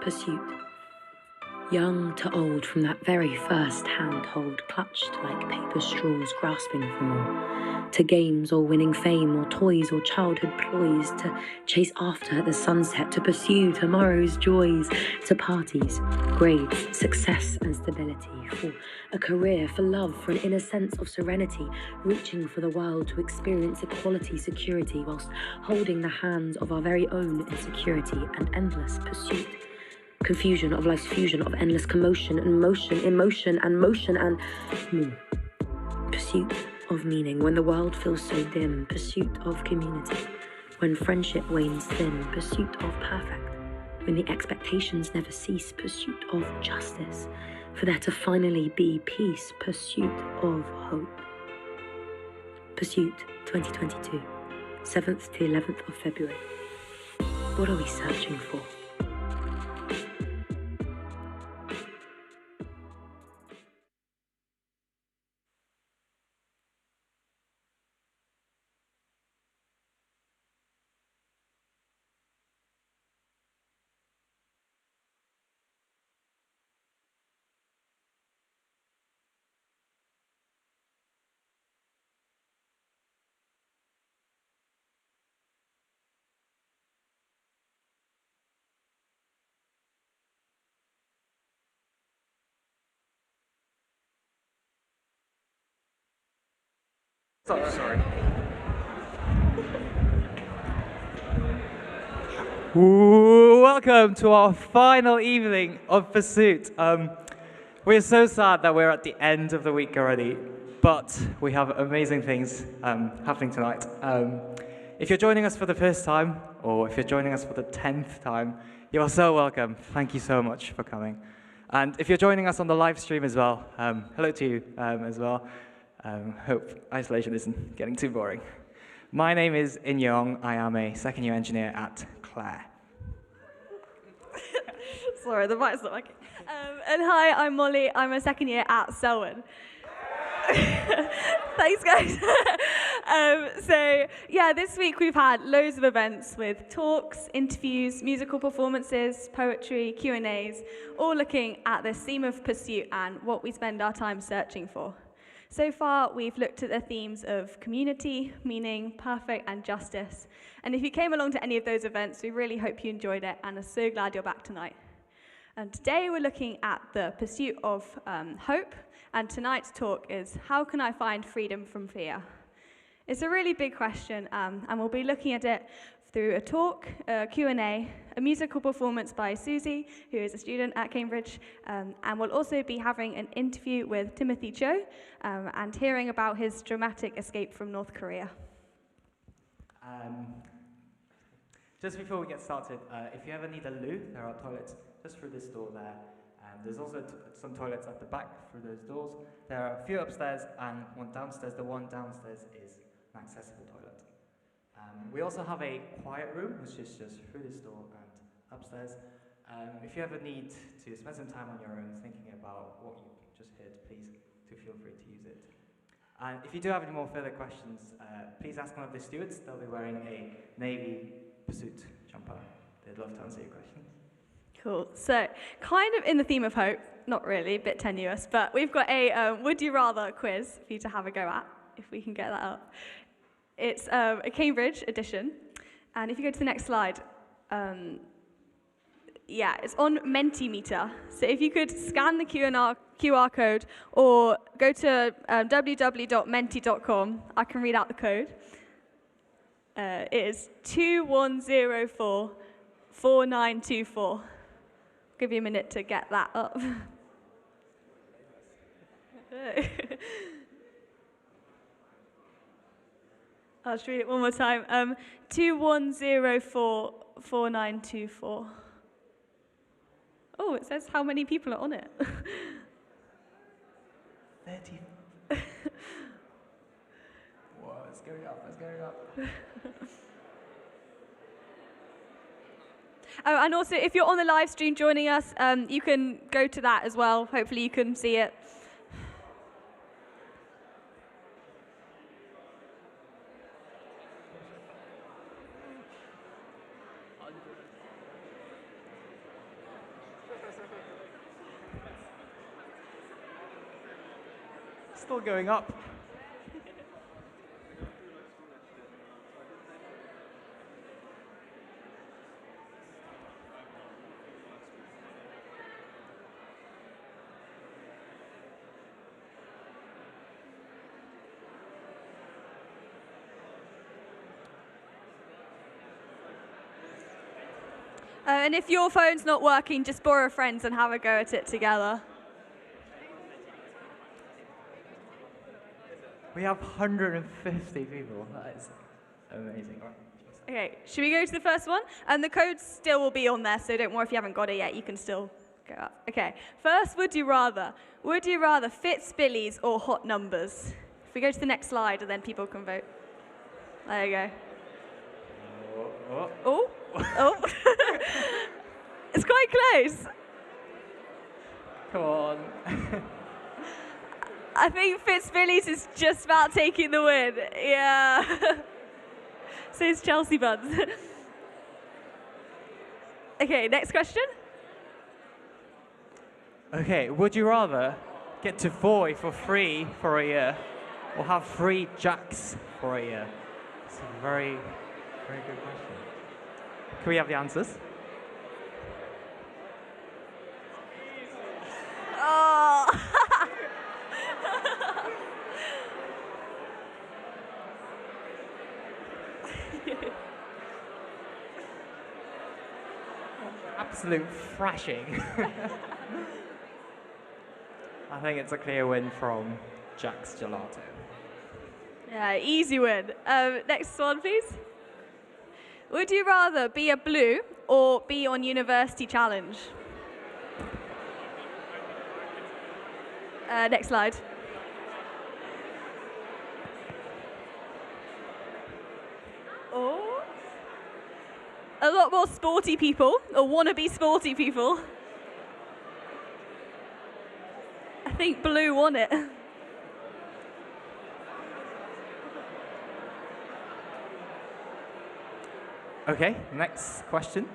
pursuit. Young to old, from that very first handhold, clutched like paper straws, grasping for more. To games or winning fame or toys or childhood ploys, to chase after at the sunset, to pursue tomorrow's joys, to parties, grades, success and stability, for a career, for love, for an inner sense of serenity, reaching for the world to experience equality, security, whilst holding the hands of our very own insecurity and endless pursuit. Confusion of life's fusion of endless commotion and motion, emotion and motion and more. Pursuit of meaning when the world feels so dim. Pursuit of community when friendship wanes thin. Pursuit of perfect when the expectations never cease. Pursuit of justice for there to finally be peace. Pursuit of hope. Pursuit 2022, 7th to 11th of February. What are we searching for? Sorry. Welcome to our final evening of Pursuit. We're so sad that we're at the end of the week already, but we have amazing things happening tonight. If you're joining us for the first time, or if you're joining us for the 10th time, you are so welcome. Thank you so much for coming. And if you're joining us on the live stream as well, hello to you as well. Hope isolation isn't getting too boring. My name is In Young. I am a second-year engineer at Clare. Sorry, the mic's not working. And hi, I'm Molly. I'm a second year at Selwyn. Thanks, guys. So, yeah, this week we've had loads of events with talks, interviews, musical performances, poetry, Q&As, all looking at the theme of pursuit and what we spend our time searching for. So far, we've looked at the themes of community, meaning, perfect, and justice. And if you came along to any of those events, we really hope you enjoyed it and are so glad you're back tonight. And today we're looking at the pursuit of hope, and tonight's talk is, how can I find freedom from fear? It's a really big question, and we'll be looking at it through a talk, a Q&A, a musical performance by Susie, who is a student at Cambridge, and we'll also be having an interview with Timothy Cho and hearing about his dramatic escape from North Korea. Just before we get started, if you ever need a loo, there are toilets just through this door there. There's also some toilets at the back through those doors. There are a few upstairs and one downstairs. The one downstairs is an accessible toilet. We also have a quiet room, which is just through this door and upstairs. If you ever need to spend some time on your own thinking about what you just heard, please do feel free to use it. And if you do have any more further questions, please ask one of the stewards. They'll be wearing a navy pursuit jumper. They'd love to answer your questions. Cool. So, kind of in the theme of hope, not really, a bit tenuous, but we've got a would you rather quiz for you to have a go at, if we can get that up. It's a Cambridge edition, and if you go to the next slide, yeah, it's on Mentimeter. So if you could scan the QR code or go to www.menti.com, I can read out the code. It is 21044924. Give you a minute to get that up. I'll just read it one more time. 21044924. Oh, it says how many people are on it. 30. Whoa, it's going up, it's going up. Oh, and also, if you're on the live stream joining us, you can go to that as well. Hopefully you can see it. Still going up. And if your phone's not working, just borrow a friend's and have a go at it together. We have 150 people. That is amazing. Okay, should we go to the first one? And the code still will be on there, so don't worry if you haven't got it yet, you can still go up. Okay, first, would you rather? Would you rather Fitz Billies or hot numbers? If we go to the next slide, and then people can vote. There you go. Oh. It's quite close. Come on. I think Fitzbillies is just about taking the win. Yeah. So it's Chelsea Buns. Okay, next question. Okay, would you rather get to Voy for free for a year or have free Jacks for a year? It's a very, very good question. Can we have the answers? Oh. Absolute thrashing. I think it's a clear win from Jack's Gelato. Yeah, easy win. Next one, please. Would you rather be a blue or be on University Challenge? Next slide. Oh. A lot more sporty people, or wannabe sporty people. I think blue won it. Okay, next question.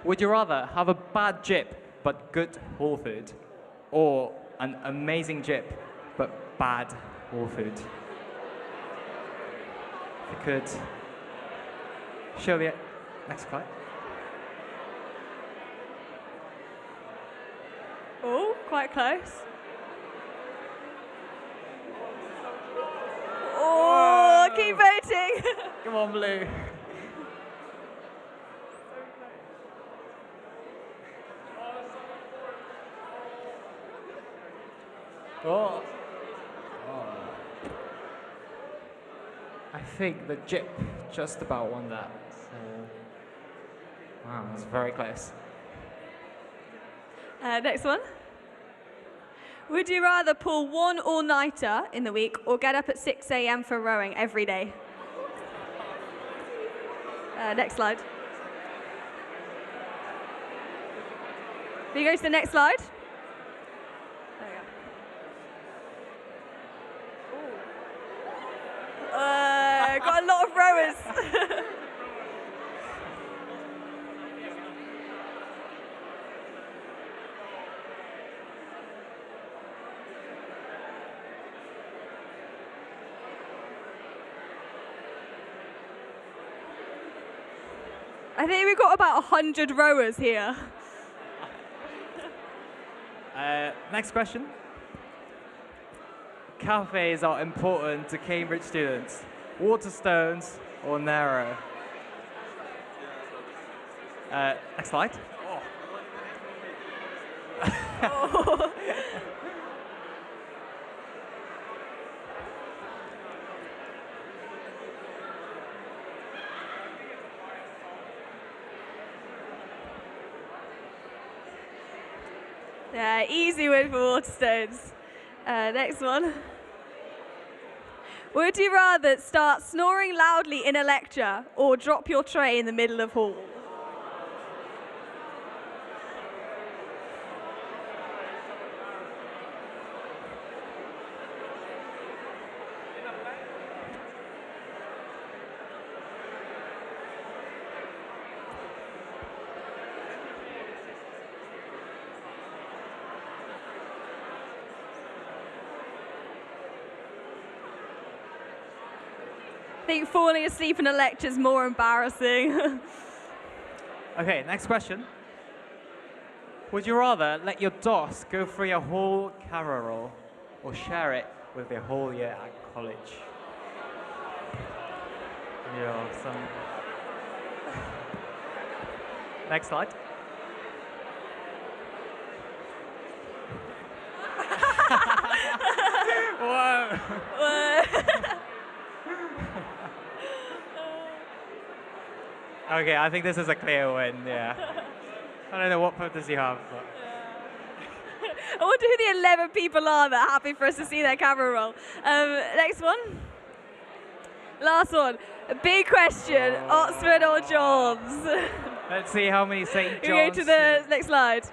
Would you rather have a bad jip but good whole food, or an amazing jip but bad whole food? If you could show the next slide. Oh, quite close. Oh, keep voting. Come on, blue. Oh. I think the jip just about won that. So, wow, that's very close. Next one. Would you rather pull one all-nighter in the week or get up at 6 a.m. for rowing every day? Next slide. Can you go to the next slide? There we go. Got a lot of rowers. I think we've got about 100 rowers here. Next question. Cafes are important to Cambridge students. Waterstones or Nero? Next slide. Oh. Yeah, easy win for Waterstones. Next one. Would you rather start snoring loudly in a lecture or drop your tray in the middle of hall? think falling asleep in a lecture is more embarrassing. Okay, next question. Would you rather let your DOS go through your whole carrot roll or share it with your whole year at college? Yeah, some. Next slide. Whoa. Okay, I think this is a clear win, yeah. I don't know what purpose you have, but. I wonder who the 11 people are that are happy for us to see their camera roll. Next one. Last one. A big question. Oxford or Johns? Let's see how many St. We go John's. to the next slide.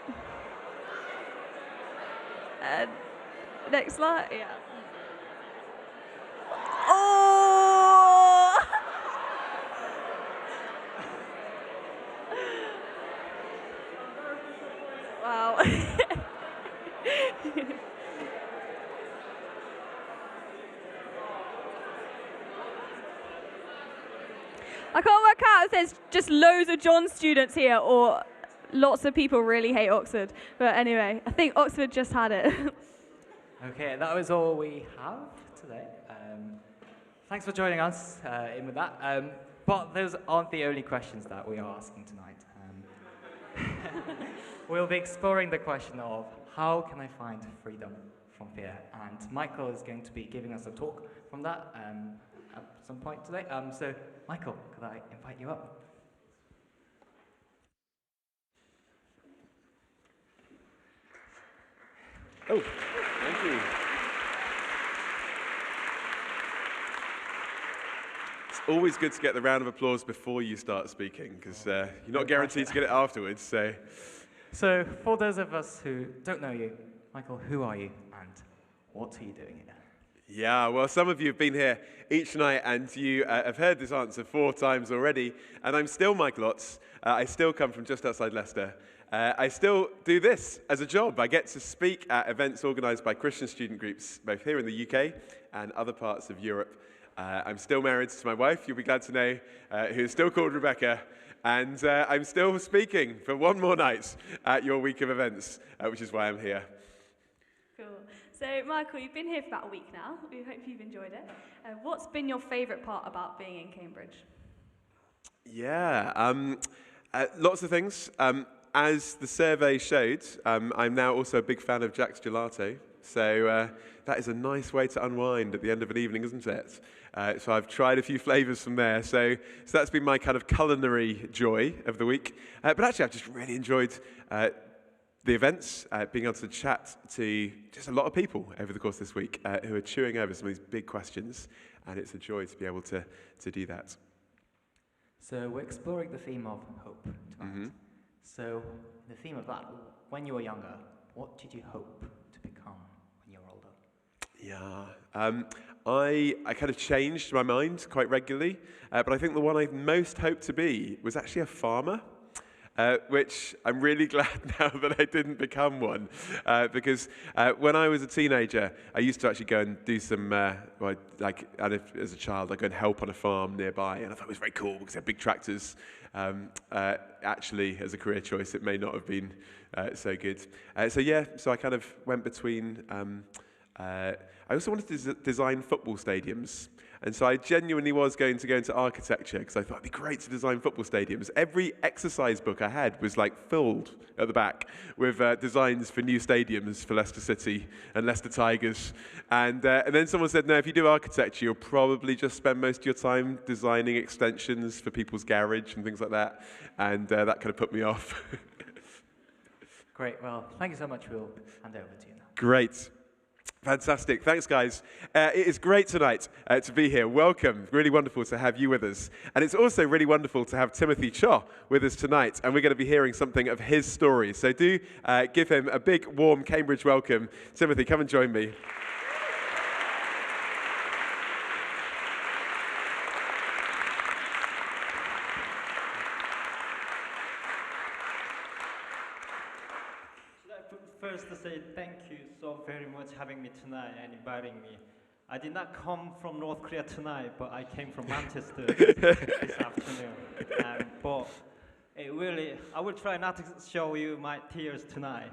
Next slide, yeah. Oh! Wow. I can't work out if there's just loads of John students here or lots of people really hate Oxford. But anyway, I think Oxford just had it. Okay, that was all we have today. Thanks for joining us in with that. But those aren't the only questions that we are asking tonight. We'll be exploring the question of how can I find freedom from fear? And Michael is going to be giving us a talk from that at some point today. So, Michael, could I invite you up? Oh, thank you. It's always good to get the round of applause before you start speaking, because you're not guaranteed to get it afterwards. So, for those of us who don't know you, Michael, who are you and what are you doing here? Yeah, well, some of you have been here each night and you have heard this answer 4 times already, and I'm still Michael Otts. I still come from just outside Leicester. I still do this as a job. I get to speak at events organised by Christian student groups, both here in the UK and other parts of Europe. I'm still married to my wife, you'll be glad to know, who is still called Rebecca, and I'm still speaking for one more night at your week of events, which is why I'm here. Cool. So, Michael, you've been here for about a week now. We hope you've enjoyed it. What's been your favourite part about being in Cambridge? Yeah, lots of things. As the survey showed, I'm now also a big fan of Jack's Gelato. So that is a nice way to unwind at the end of an evening, isn't it? So I've tried a few flavours from there. So that's been my kind of culinary joy of the week. But actually, I've just really enjoyed the events, being able to chat to just a lot of people over the course of this week who are chewing over some of these big questions. And it's a joy to be able to do that. So we're exploring the theme of hope tonight. Mm-hmm. So the theme of that, when you were younger, what did you hope to become when you were older? Yeah, I kind of changed my mind quite regularly, but I think the one I most hoped to be was actually a farmer. Which I'm really glad now that I didn't become one, because when I was a teenager, I used to actually go and do some, as a child, I'd go and help on a farm nearby, and I thought it was very cool because they had big tractors. Actually, as a career choice, it may not have been so good. So I kind of went between. I also wanted to design football stadiums. And so I genuinely was going to go into architecture because I thought it'd be great to design football stadiums. Every exercise book I had was like filled at the back with designs for new stadiums for Leicester City and Leicester Tigers. And then someone said, no, if you do architecture, you'll probably just spend most of your time designing extensions for people's garage and things like that. And that kind of put me off. Great. Well, thank you so much. We'll hand over to you now. Great. Fantastic. Thanks, guys. It is great tonight to be here. Welcome. Really wonderful to have you with us. And it's also really wonderful to have Timothy Cho with us tonight. And we're going to be hearing something of his story. So do give him a big, warm Cambridge welcome. Timothy, come and join me. First to say thank you so very much having me tonight and inviting me. I did not come from North Korea tonight, but I came from Manchester this afternoon. But it really, I will try not to show you my tears tonight,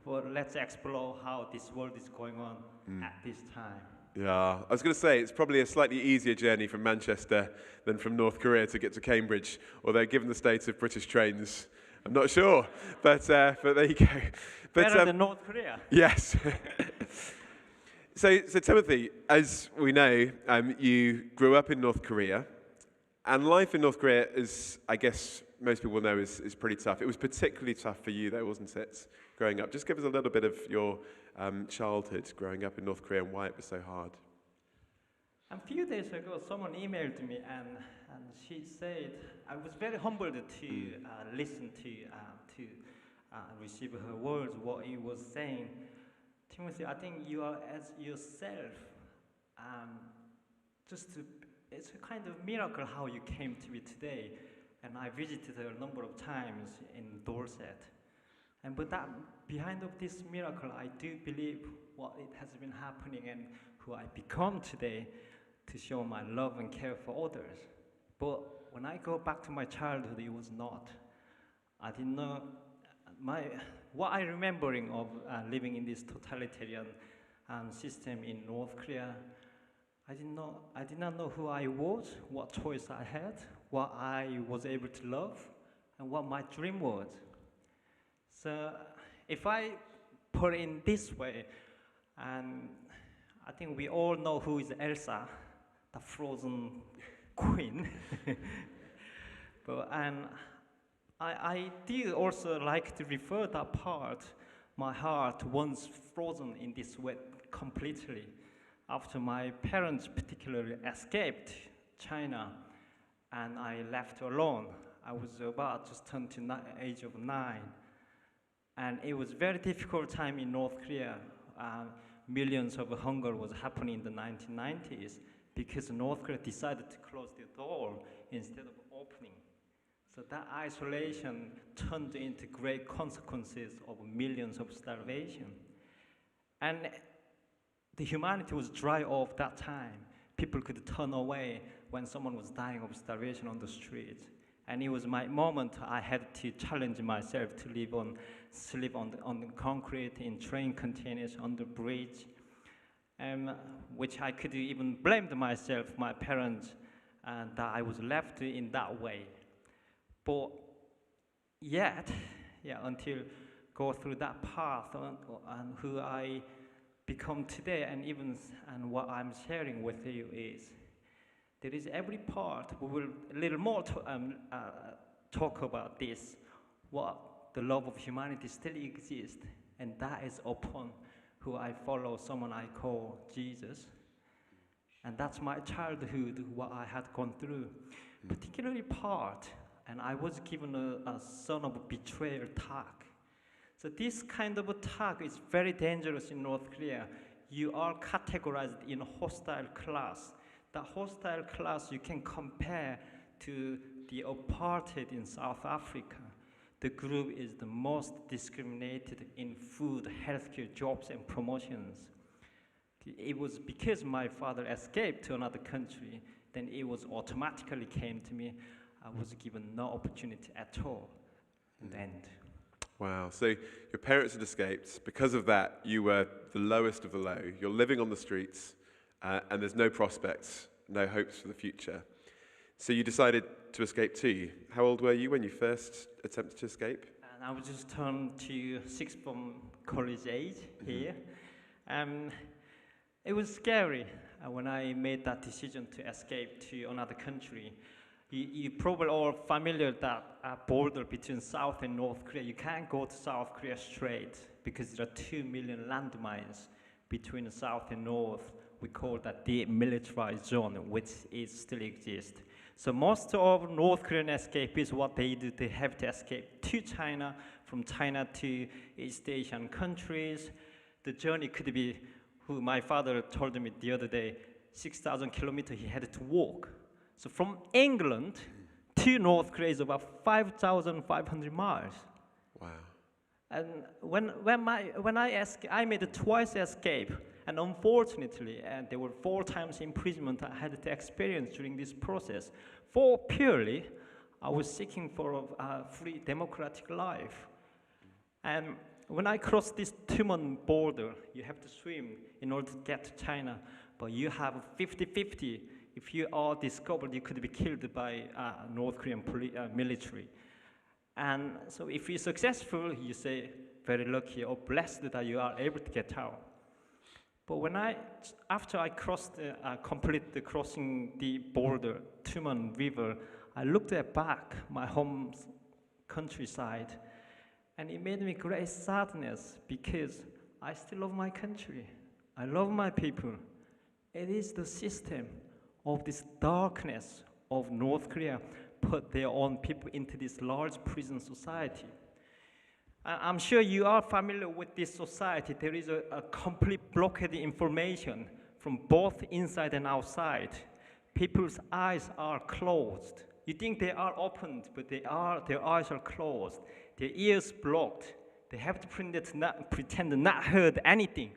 but let's explore how this world is going on at this time. Yeah, I was going to say it's probably a slightly easier journey from Manchester than from North Korea to get to Cambridge, although given the state of British trains, I'm not sure. But there you go. But, Better than North Korea. Yes. So Timothy, as we know, you grew up in North Korea, and life in North Korea is, I guess most people know, is pretty tough. It was particularly tough for you, though, wasn't it, growing up? Just give us a little bit of your childhood growing up in North Korea and why it was so hard. A few days ago, someone emailed me, and she said, I was very humbled to listen to receive her words, what he was saying. Timothy, I think you are as yourself. It's a kind of miracle how you came to be today. And I visited her a number of times in Dorset. But that behind of this miracle, I do believe what it has been happening and who I become today to show my love and care for others. But when I go back to my childhood, it was not. I didn't know what I'm remembering of living in this totalitarian system in North Korea. I did not know who I was, what choice I had, what I was able to love, and what my dream was. So if I put it in this way, and I think we all know who is Elsa, the frozen queen. I do also like to refer that part, my heart once frozen in this way completely. After my parents particularly escaped China and I left alone, I was about to turn to age of 9. And it was a very difficult time in North Korea. Millions of hunger was happening in the 1990s because North Korea decided to close the door instead of opening. So that isolation turned into great consequences of millions of starvation. And the humanity was dry off that time. People could turn away when someone was dying of starvation on the street. And it was my moment I had to challenge myself to sleep on the concrete, in train containers, on the bridge, which I could even blame myself, my parents, and that I was left in that way. But yet, until go through that path and who I become today, and what I'm sharing with you is, there is every part. We will a little more talk about this, what the love of humanity still exists, and that is upon who I follow, someone I call Jesus. And that's my childhood, what I had gone through, particularly part. And I was given a son of betrayal tag. So this kind of attack is very dangerous in North Korea. You are categorized in a hostile class. The hostile class you can compare to the apartheid in South Africa. The group is the most discriminated in food, healthcare, jobs, and promotions. It was because my father escaped to another country, then it was automatically came to me. I was given no opportunity at all in the end. Wow. So your parents had escaped. Because of that, you were the lowest of the low. You're living on the streets, and there's no prospects, no hopes for the future. So you decided to escape too. How old were you when you first attempted to escape? And I was just turned to sixth form college age here. It was scary when I made that decision to escape to another country. You probably all familiar that border between South and North Korea. You can't go to South Korea straight because there are 2 million landmines between South and North. We call that demilitarized zone, which still exists. So most of North Korean escapees, what they do, they have to escape to China, from China to East Asian countries. The journey could be, who my father told me the other day, 6,000 kilometers he had to walk. So from England to North Korea is about 5,500 miles. Wow. And when I made a twice escape, And unfortunately, there were 4 times imprisonment I had to experience during this process. For purely, I was seeking for a free democratic life. And when I crossed this 2-month border, you have to swim in order to get to China, but you have 50-50. If you are discovered, you could be killed by North Korean military. And so if you're successful, you say, very lucky or blessed that you are able to get out. But after I completed crossing the border, Tumen River, I looked back my home countryside, and it made me great sadness because I still love my country. I love my people. It is the system of this darkness of North Korea put their own people into this large prison society. I'm sure you are familiar with this society. There is a complete blockade information from both inside and outside. People's eyes are closed. You think they are opened, but their eyes are closed. Their ears blocked. They have to pretend to not heard anything.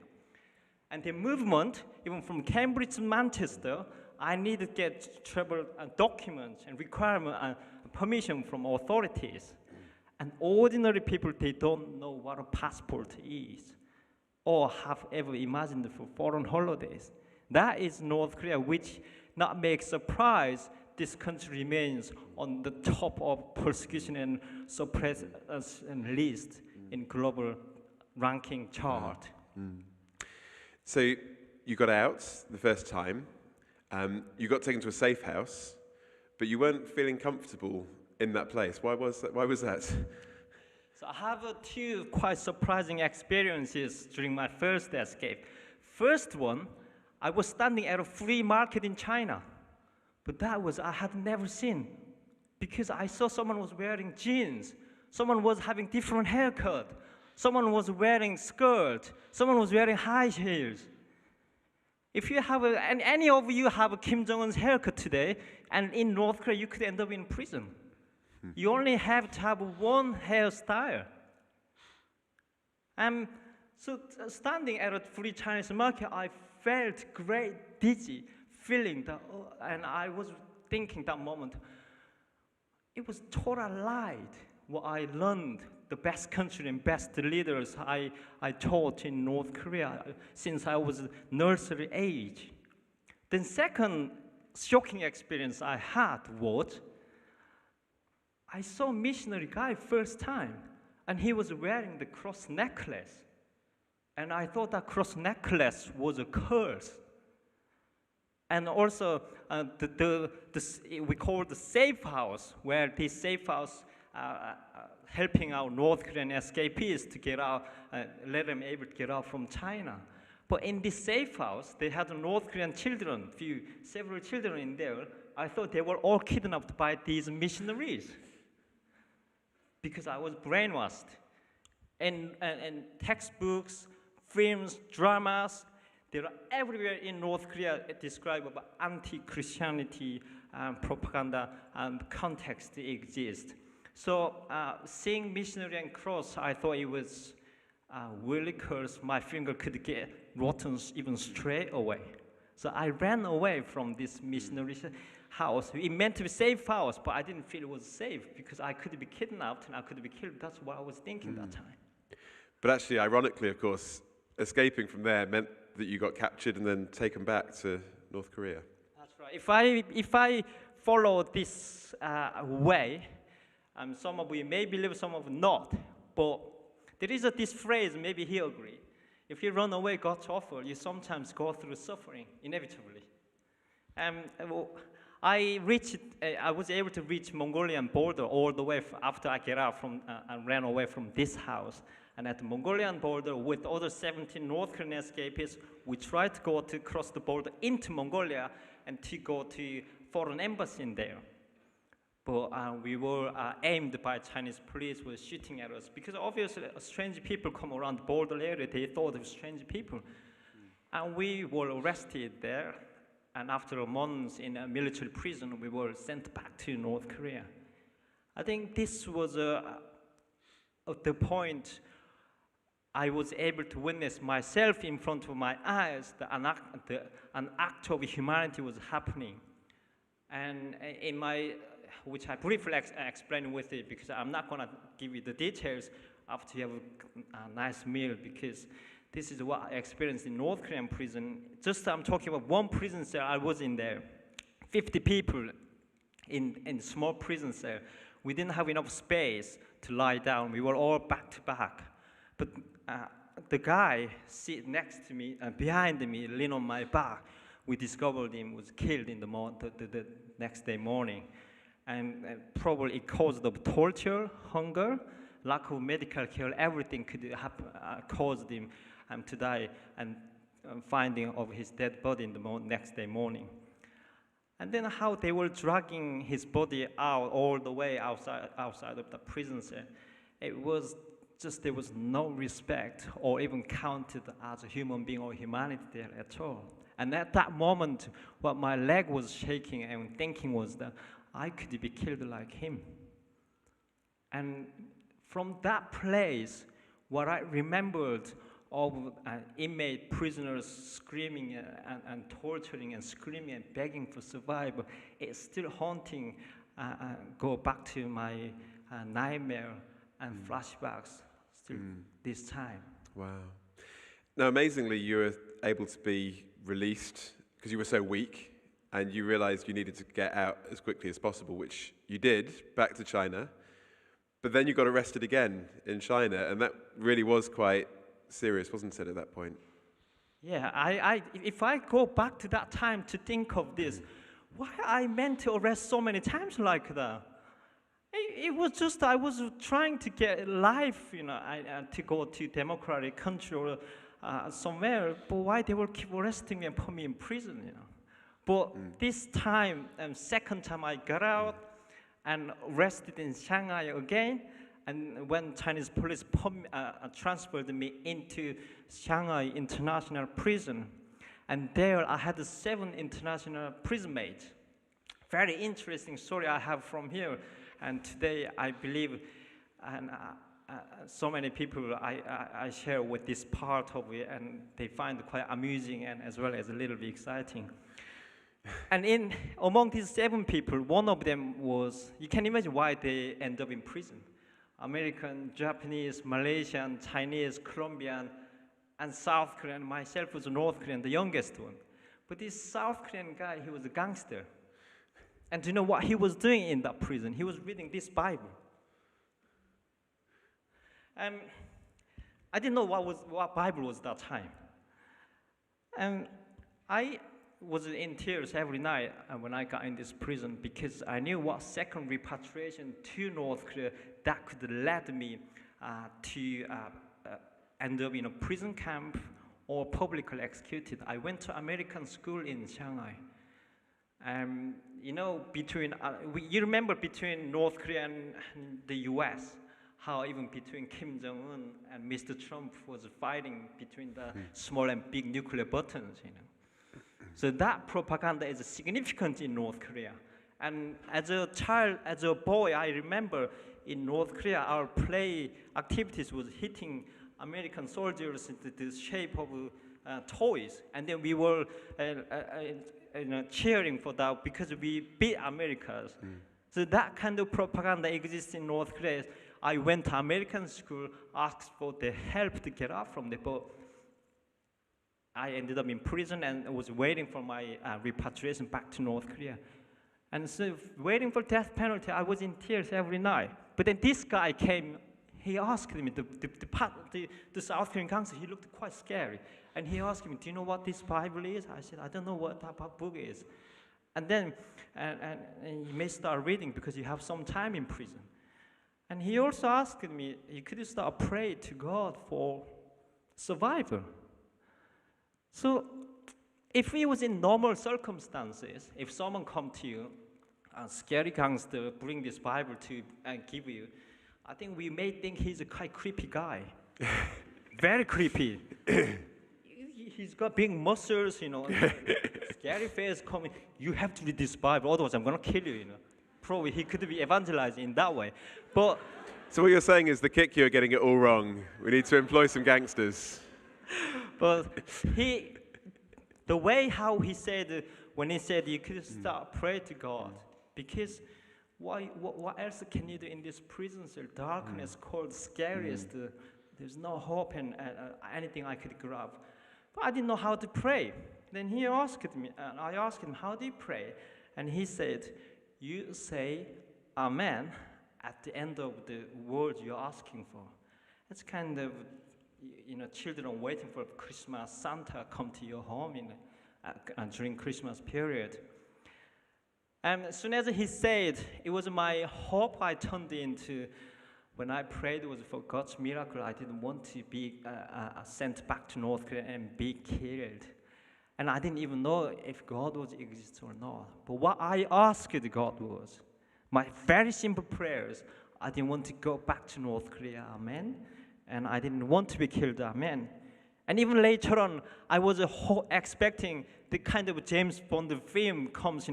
And the movement, even from Cambridge to Manchester, I need to get travel documents and requirement and permission from authorities. And ordinary people, they don't know what a passport is or have ever imagined for foreign holidays. That is North Korea, which not make surprise, this country remains on the top of persecution and suppression list in global ranking chart. So you got out the first time, you got taken to a safe house, but you weren't feeling comfortable in that place. Why was that? So I have 2 quite surprising experiences during my first escape. First one, I was standing at a free market in China, but I had never seen, because I saw someone was wearing jeans, someone was having different haircut, someone was wearing skirt, someone was wearing high heels. If you have and any of you have a Kim Jong-un's haircut today, and in North Korea, you could end up in prison. You only have to have one hairstyle. So standing at a free Chinese market, I felt great dizzy feeling and I was thinking that moment, it was total light. What I learned, the best country and best leaders I taught in North Korea since I was nursery age. Then second shocking experience I had was, I saw a missionary guy first time, and he was wearing the cross necklace. And I thought that cross necklace was a curse. And also, we call the safe house, where this safe house helping our North Korean escapees to get out, let them able to get out from China. But in this safe house, they had North Korean children, several children in there. I thought they were all kidnapped by these missionaries, because I was brainwashed. And textbooks, films, dramas, they are everywhere in North Korea describe about anti-Christianity propaganda and context exist. So seeing missionary and cross, I thought it was really curse. My finger could get rotten even straight away. So I ran away from this missionary house. It meant to be safe house, but I didn't feel it was safe because I could be kidnapped and I could be killed. That's what I was thinking that time. But actually, ironically, of course, escaping from there meant that you got captured and then taken back to North Korea. That's right. If I follow this way, some of you may believe, some of you not, but there is this phrase, maybe he agree. If you run away God's offer, you sometimes go through suffering, inevitably. I was able to reach Mongolian border all the way after I get out from and ran away from this house. And at the Mongolian border with other 17 North Korean escapees, we tried to cross the border into Mongolia and to go to foreign embassy in there. But we were aimed by Chinese police who were shooting at us because obviously strange people come around the border area. They thought it was strange people. And we were arrested there. And after a month in a military prison, we were sent back to North Korea. I think this was the point I was able to witness myself in front of my eyes that an act of humanity was happening. And in my, which I briefly explain with it, because I'm not going to give you the details after you have a nice meal, because this is what I experienced in North Korean prison. Just I'm talking about one prison cell I was in there, 50 people in small prison cell. We didn't have enough space to lie down. We were all back to back. But the guy sit next to me and behind me, lean on my back. We discovered him was killed in the next day morning. And probably it caused of torture, hunger, lack of medical care, everything could happen, caused him to die, and finding of his dead body in the next day morning. And then how they were dragging his body out all the way outside of the prison cell. It was just, there was no respect or even counted as a human being or humanity there at all. And at that moment, what my leg was shaking and thinking was that I could be killed like him. And from that place, what I remembered of inmate prisoners screaming and torturing and screaming and begging for survival, it's still haunting, go back to my nightmare and flashbacks still this time. Wow. Now, amazingly, you were able to be released because you were so weak, and you realized you needed to get out as quickly as possible, which you did, back to China. But then you got arrested again in China, and that really was quite serious, wasn't it, at that point? Yeah, if I go back to that time to think of this, why I meant to arrest so many times like that? It was just, I was trying to get life, you know, to go to democratic country or somewhere, but why they will keep arresting me and put me in prison, you know? But this time, second time I got out and arrested in Shanghai again, and when Chinese police transferred me into Shanghai International Prison, and there I had 7 international prison mates. Very interesting story I have from here, and today I believe, and so many people I share with this part of it, and they find it quite amusing and as well as a little bit exciting. And among these 7 people, one of them was, you can imagine why they end up in prison. American, Japanese, Malaysian, Chinese, Colombian, and South Korean. Myself was a North Korean, the youngest one. But this South Korean guy, he was a gangster. And do you know what he was doing in that prison? He was reading this Bible. I didn't know what Bible was that time. And I was in tears every night when I got in this prison, because I knew what second repatriation to North Korea that could lead me to end up in a prison camp or publicly executed. I went to American school in Shanghai. You know, you remember between North Korea and the US, how even between Kim Jong-un and Mr. Trump was fighting between the small and big nuclear buttons, you know. So that propaganda is significant in North Korea. And as a child, as a boy, I remember in North Korea, our play activities was hitting American soldiers into the shape of toys. And then we were cheering for that because we beat Americans. So that kind of propaganda exists in North Korea. I went to American school, asked for the help to get out from the boat. I ended up in prison and was waiting for my repatriation back to North Korea. And so waiting for death penalty, I was in tears every night. But then this guy came, he asked me, the South Korean gangster, he looked quite scary. And he asked me, do you know what this Bible is? I said, I don't know what that book is. And then and you may start reading because you have some time in prison. And he also asked me, could you start praying to God for survival? So if it was in normal circumstances, if someone come to you, a scary gangster, bring this Bible to and give you, I think we may think he's a quite creepy guy. Very creepy. He's got big muscles, you know, scary face coming. You have to read this Bible, otherwise I'm going to kill you, you know. Probably he could be evangelized in that way. But So what you're saying is the kick you are getting it all wrong. We need to employ some gangsters. But the way how he said, when he said you could start pray to God, because what else can you do in this prison cell? Darkness, cold, scariest. There's no hope and anything I could grab. But I didn't know how to pray. Then he asked me, and I asked him, how do you pray? And he said, you say Amen at the end of the word you're asking for. It's kind of, children waiting for Christmas, Santa come to your home during Christmas period. And as soon as he said, it was my hope I turned into. When I prayed, it was for God's miracle. I didn't want to be sent back to North Korea and be killed. And I didn't even know if God was exist or not. But what I asked God was, my very simple prayers, I didn't want to go back to North Korea, amen. And I didn't want to be killed, amen. And even later on, I was expecting the kind of James Bond film comes,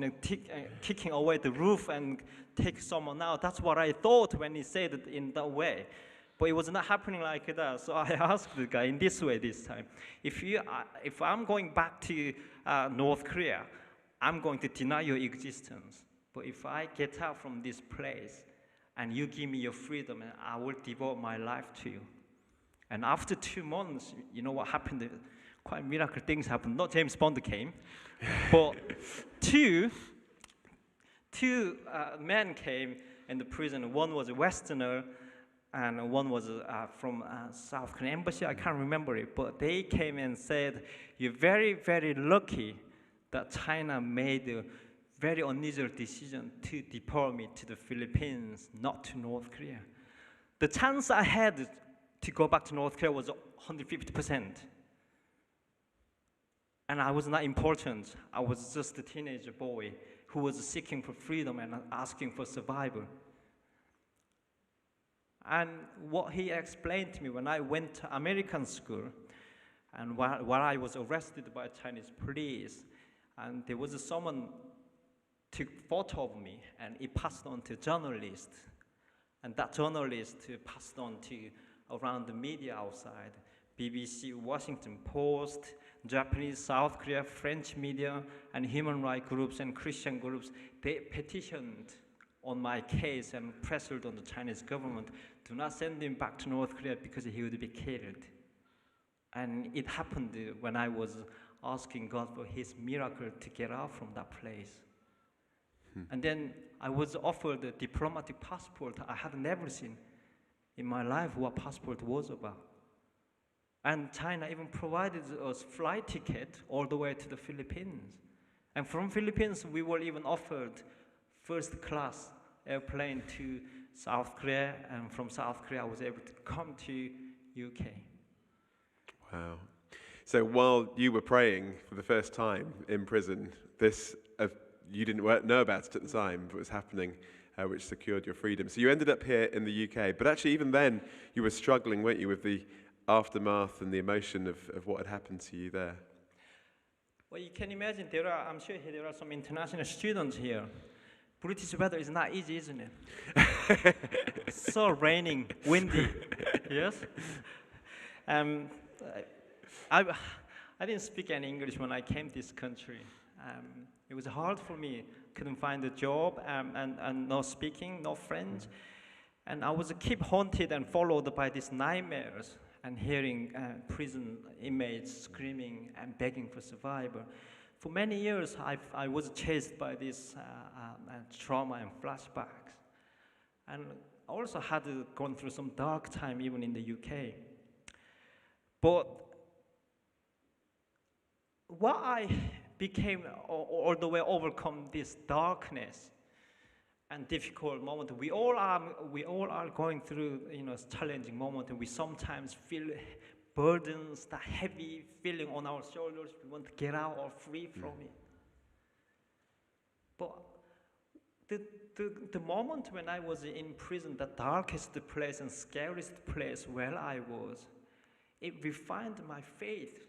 kicking away the roof and take someone out. That's what I thought when he said it in that way. But it was not happening like that. So I asked the guy in this way this time. If I'm going back to North Korea, I'm going to deny your existence. But if I get out from this place and you give me your freedom, and I will devote my life to you. And after 2 months, you know what happened? Quite miracle things happened. Not James Bond came, but two men came in the prison. One was a Westerner, and one was from South Korean embassy. I can't remember it, but they came and said, "You're very, very lucky that China made a very unusual decision to deport me to the Philippines, not to North Korea. The chance I had to go back to North Korea was 150%. And I was not important. I was just a teenage boy who was seeking for freedom and asking for survival." And what he explained to me when I went to American school, and while I was arrested by Chinese police, and there was someone took photo of me, and it passed on to a journalist, and that journalist passed on to around the media outside, BBC, Washington Post, Japanese, South Korea, French media, and human rights groups and Christian groups. They petitioned on my case and pressured on the Chinese government, do not send him back to North Korea because he would be killed. And it happened when I was asking God for his miracle to get out from that place. And then I was offered a diplomatic passport. I had never seen in my life what passport was about. And China even provided us flight ticket all the way to the Philippines. And from Philippines, we were even offered first class airplane to South Korea, and from South Korea I was able to come to UK. Wow. So while you were praying for the first time in prison, this you didn't know about it at the time, but it was happening, which secured your freedom. So you ended up here in the UK, but actually even then you were struggling, weren't you, with the aftermath and the emotion of what had happened to you there? Well, you can imagine I'm sure there are some international students here. British weather is not easy, isn't it? So raining, windy, yes? I didn't speak any English when I came to this country. It was hard for me. Couldn't find a job and no speaking, no friends. And I was keep haunted and followed by these nightmares and hearing prison inmates screaming and begging for survival. For many years, I was chased by this trauma and flashbacks. And I also had gone through some dark time even in the UK. But what I became all the way overcome this darkness and difficult moment. We all are going through challenging moment, and we sometimes feel burdens, that heavy feeling on our shoulders. We want to get out or free from it. But the moment when I was in prison, the darkest place and scariest place where I was, it refined my faith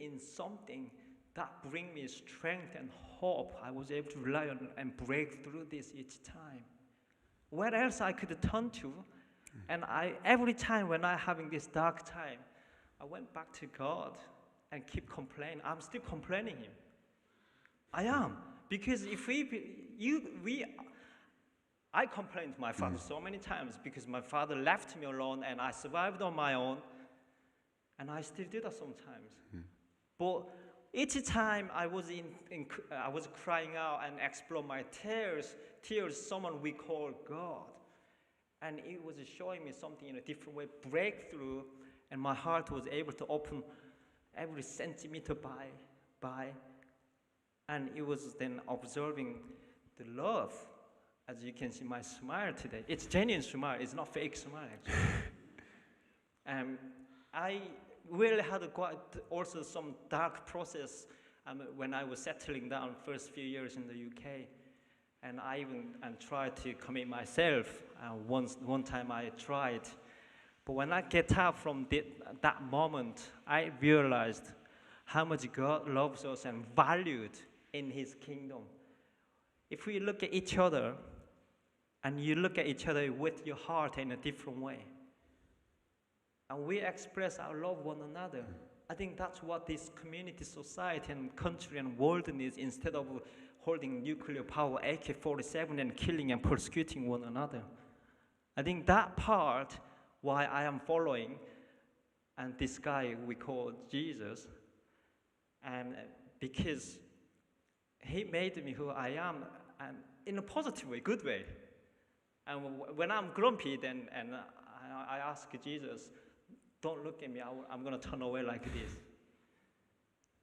in something that bring me strength and hope. I was able to rely on and break through this each time. Where else I could turn to And every time when I'm having this dark time, I went back to God and keep complaining. I'm still complaining Him. I am. Because if I complained to my father so many times because my father left me alone and I survived on my own. And I still do that sometimes. But each time I was I was crying out and explore my tears, someone we call God. And it was showing me something in a different way, breakthrough, and my heart was able to open every centimeter by, and it was then observing the love. As you can see, my smile today, it's genuine smile, it's not fake smile actually. I really had also some dark process when I was settling down first few years in the UK. And I even tried to commit myself. One time I tried. But when I get out from that moment, I realized how much God loves us and valued in His kingdom. If we look at each other, and you look at each other with your heart in a different way, and we express our love one another, I think that's what this community, society, and country and world needs, instead of holding nuclear power, AK-47, and killing and persecuting one another. I think that part, why I am following, and this guy we call Jesus, and because he made me who I am, and in a positive way, good way. And when I'm grumpy, then I ask Jesus, don't look at me, I'm going to turn away like this.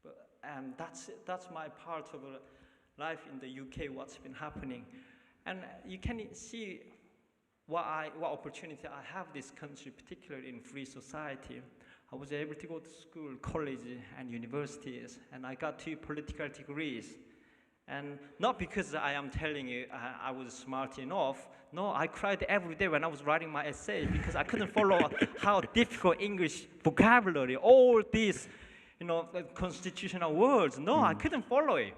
But that's my part of life in the UK, what's been happening. And you can see what opportunity I have this country, particularly in free society. I was able to go to school, college, and universities, and I got 2 political degrees. And not because I am telling you I was smart enough. No, I cried every day when I was writing my essay because I couldn't follow how difficult English vocabulary, all these, constitutional words. No, I couldn't follow it.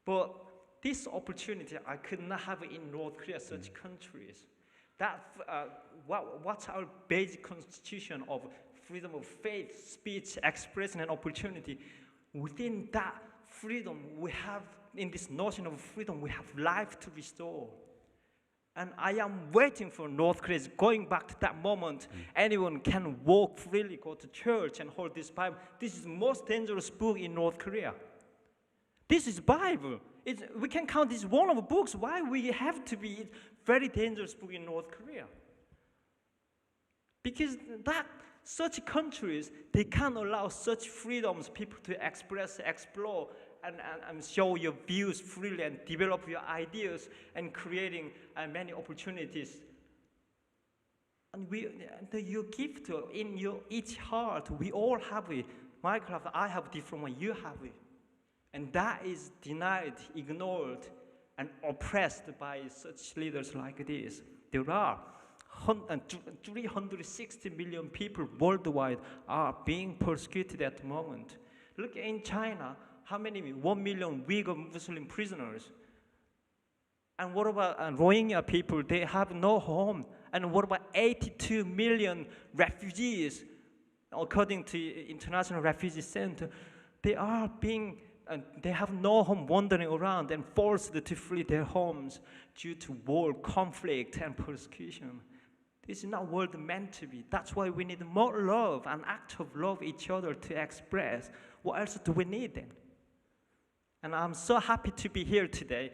But this opportunity I could not have in North Korea, such countries. What's our basic constitution of freedom of faith, speech, expression, and opportunity? Within that freedom, we have, in this notion of freedom, we have life to restore. And I am waiting for North Korea, going back to that moment. Anyone can walk freely, go to church, and hold this Bible. This is the most dangerous book in North Korea. This is Bible. We can count this one of the books. Why we have to be very dangerous book in North Korea? Because such countries, they can't allow such freedoms, people to express, explore, and show your views freely and develop your ideas and creating many opportunities. And your gift in your each heart, we all have it. Michael, I have different one, you have it. And that is denied, ignored, and oppressed by such leaders like this. There are 360 million people worldwide are being persecuted at the moment. Look in China, how many? 1 million Uyghur Muslim prisoners. And what about Rohingya people? They have no home. And what about 82 million refugees? According to International Refugee Center, they have no home, wandering around and forced to flee their homes due to war, conflict, and persecution. This is not world meant to be. That's why we need more love, an act of love each other to express. What else do we need then? And I'm so happy to be here today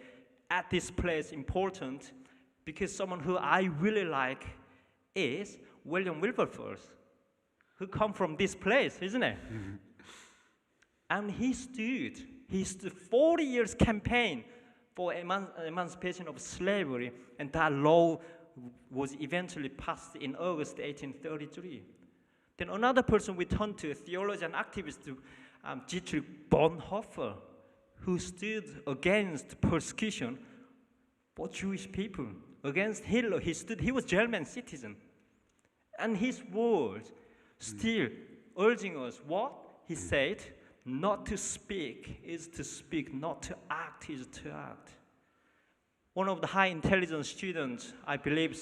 at this place, important, because someone who I really like is William Wilberforce, who come from this place, isn't it? And he stood 40 years campaign for emancipation of slavery, and that law was eventually passed in August 1833. Then another person we turn to, a theologian and activist, Dietrich Bonhoeffer, who stood against persecution for Jewish people, against Hitler. He was German citizen. And his words still urging us, what? He said, not to speak is to speak, not to act is to act. One of the high intelligence students, I believe,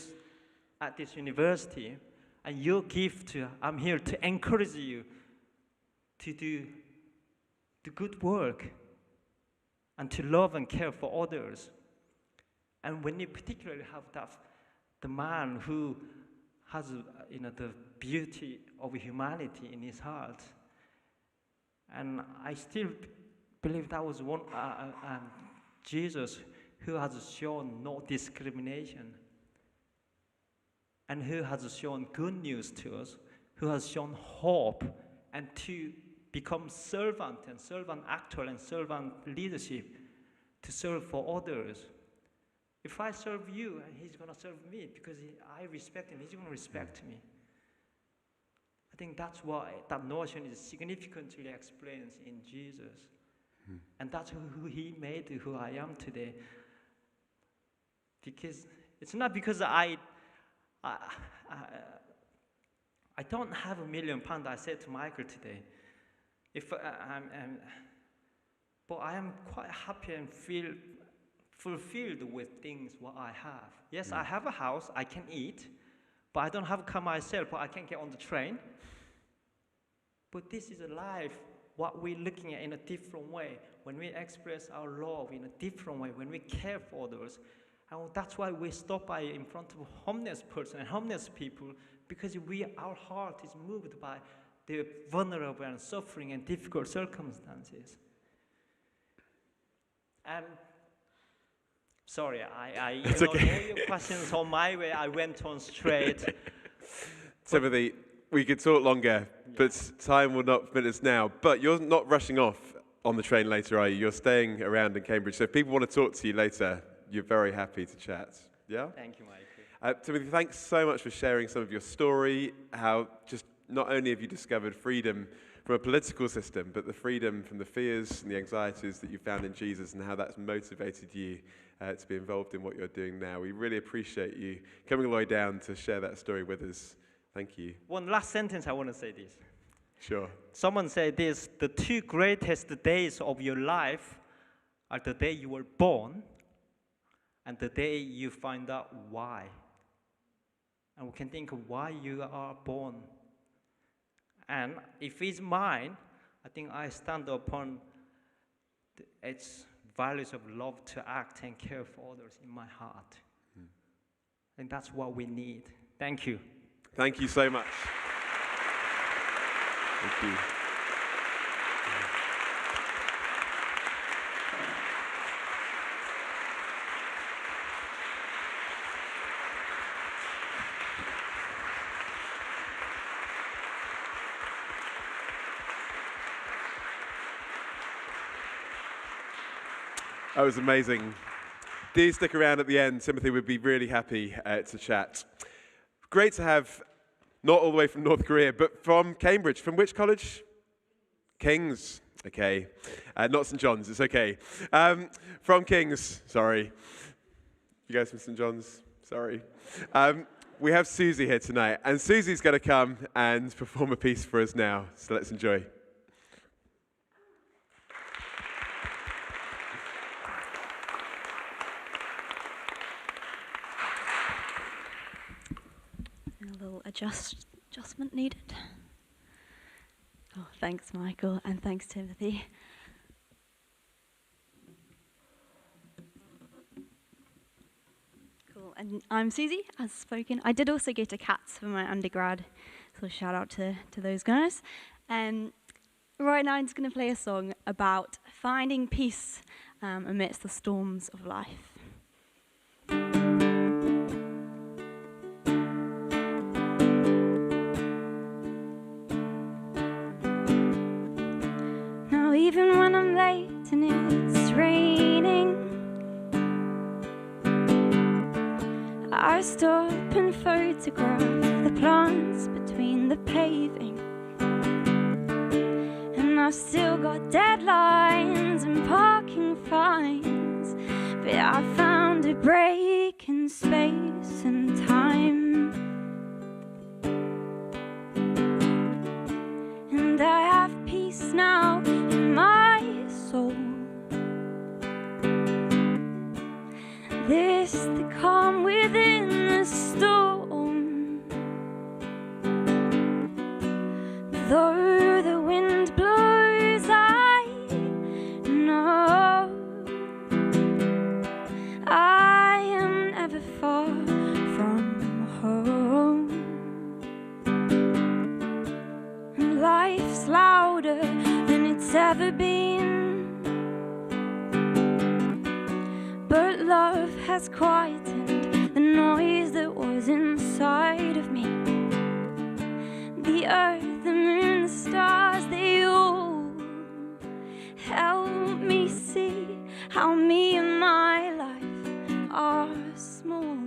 at this university, and your gift, I'm here to encourage you to do the good work and to love and care for others. And when you particularly have the man who has the beauty of humanity in his heart, and I still believe that was one Jesus who has shown no discrimination, and who has shown good news to us, who has shown hope, and to become servant and servant actor and servant leadership, to serve for others. If I serve you, he's going to serve me because I respect him, he's going to respect me. I think that's why that notion is significantly explained in Jesus. And that's who he made who I am today. Because it's not because I don't have £1 million, I said to Michael today. But I am quite happy and feel fulfilled with things what I have. Yes, I have a house, I can eat, but I don't have a car myself, but I can get on the train. But this is a life, what we're looking at in a different way, when we express our love in a different way, when we care for others. And that's why we stop by in front of a homeless person and homeless people, because our heart is moved by the vulnerable and suffering and difficult circumstances. And sorry, I It's ignored okay. all your questions on my way. I went on straight. Timothy, we could talk longer, but time will not permit us now. But you're not rushing off on the train later, are you? You're staying around in Cambridge. So if people want to talk to you later, you're very happy to chat. Yeah? Thank you, Michael. Timothy, thanks so much for sharing some of your story, how just not only have you discovered freedom from a political system, but the freedom from the fears and the anxieties that you found in Jesus, and how that's motivated you to be involved in what you're doing now. We really appreciate you coming all the way down to share that story with us. Thank you. One last sentence, I want to say this. Sure. Someone said this: the two greatest days of your life are the day you were born and the day you find out why. And we can think of why you are born. And if it's mine, I think I stand upon its values of love to act and care for others in my heart. And that's what we need. Thank you. Thank you so much. Thank you. That was amazing. Do stick around at the end. Timothy would be really happy to chat. Great to have, not all the way from North Korea, but from Cambridge. From which college? King's. Okay. Not St. John's. It's okay. From King's. Sorry. You guys from St. John's? Sorry. We have Susie here tonight. And Susie's going to come and perform a piece for us now. So let's enjoy. A little adjustment needed. Oh, thanks, Michael, and thanks, Timothy. Cool, and I'm Susie, as spoken. I did also go to CATS for my undergrad, so shout out to those guys. Right now I'm just going to play a song about finding peace amidst the storms of life. Even when I'm late and it's raining, I stop and photograph the plants between the paving. And I've still got deadlines and parking fines, but I found a break in space and time. And I have peace now in my soul. This, the calm within the storm. love has quietened the noise that was inside of me. The earth, the moon, the stars, they all help me see how me and my life are small.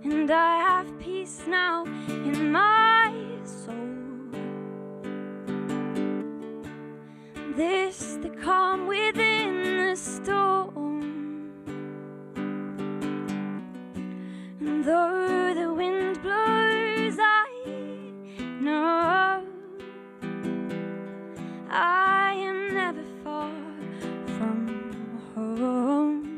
And I have peace now in my soul. This, the calm within the storm. And though the wind blows, I know I am never far from home.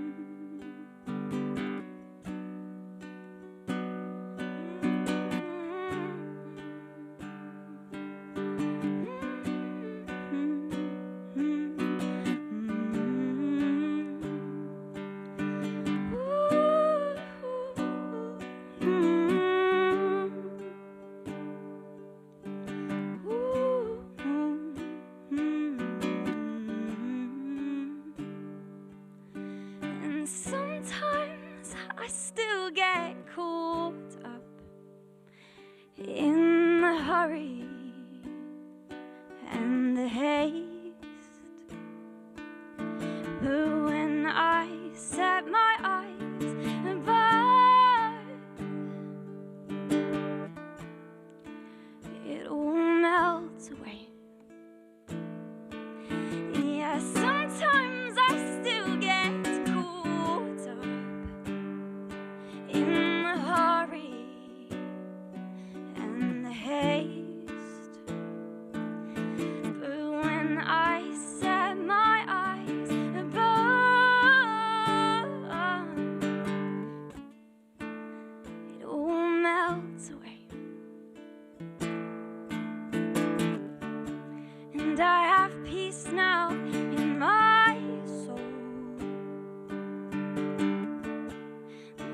And sometimes I still get caught up in the hurry and the haste. But when I set my eyes above, it all melts away. Yeah, sometimes I still get caught up in the hurry and the haste. But when I set my eyes above, it all melts away. And I have peace now in my soul.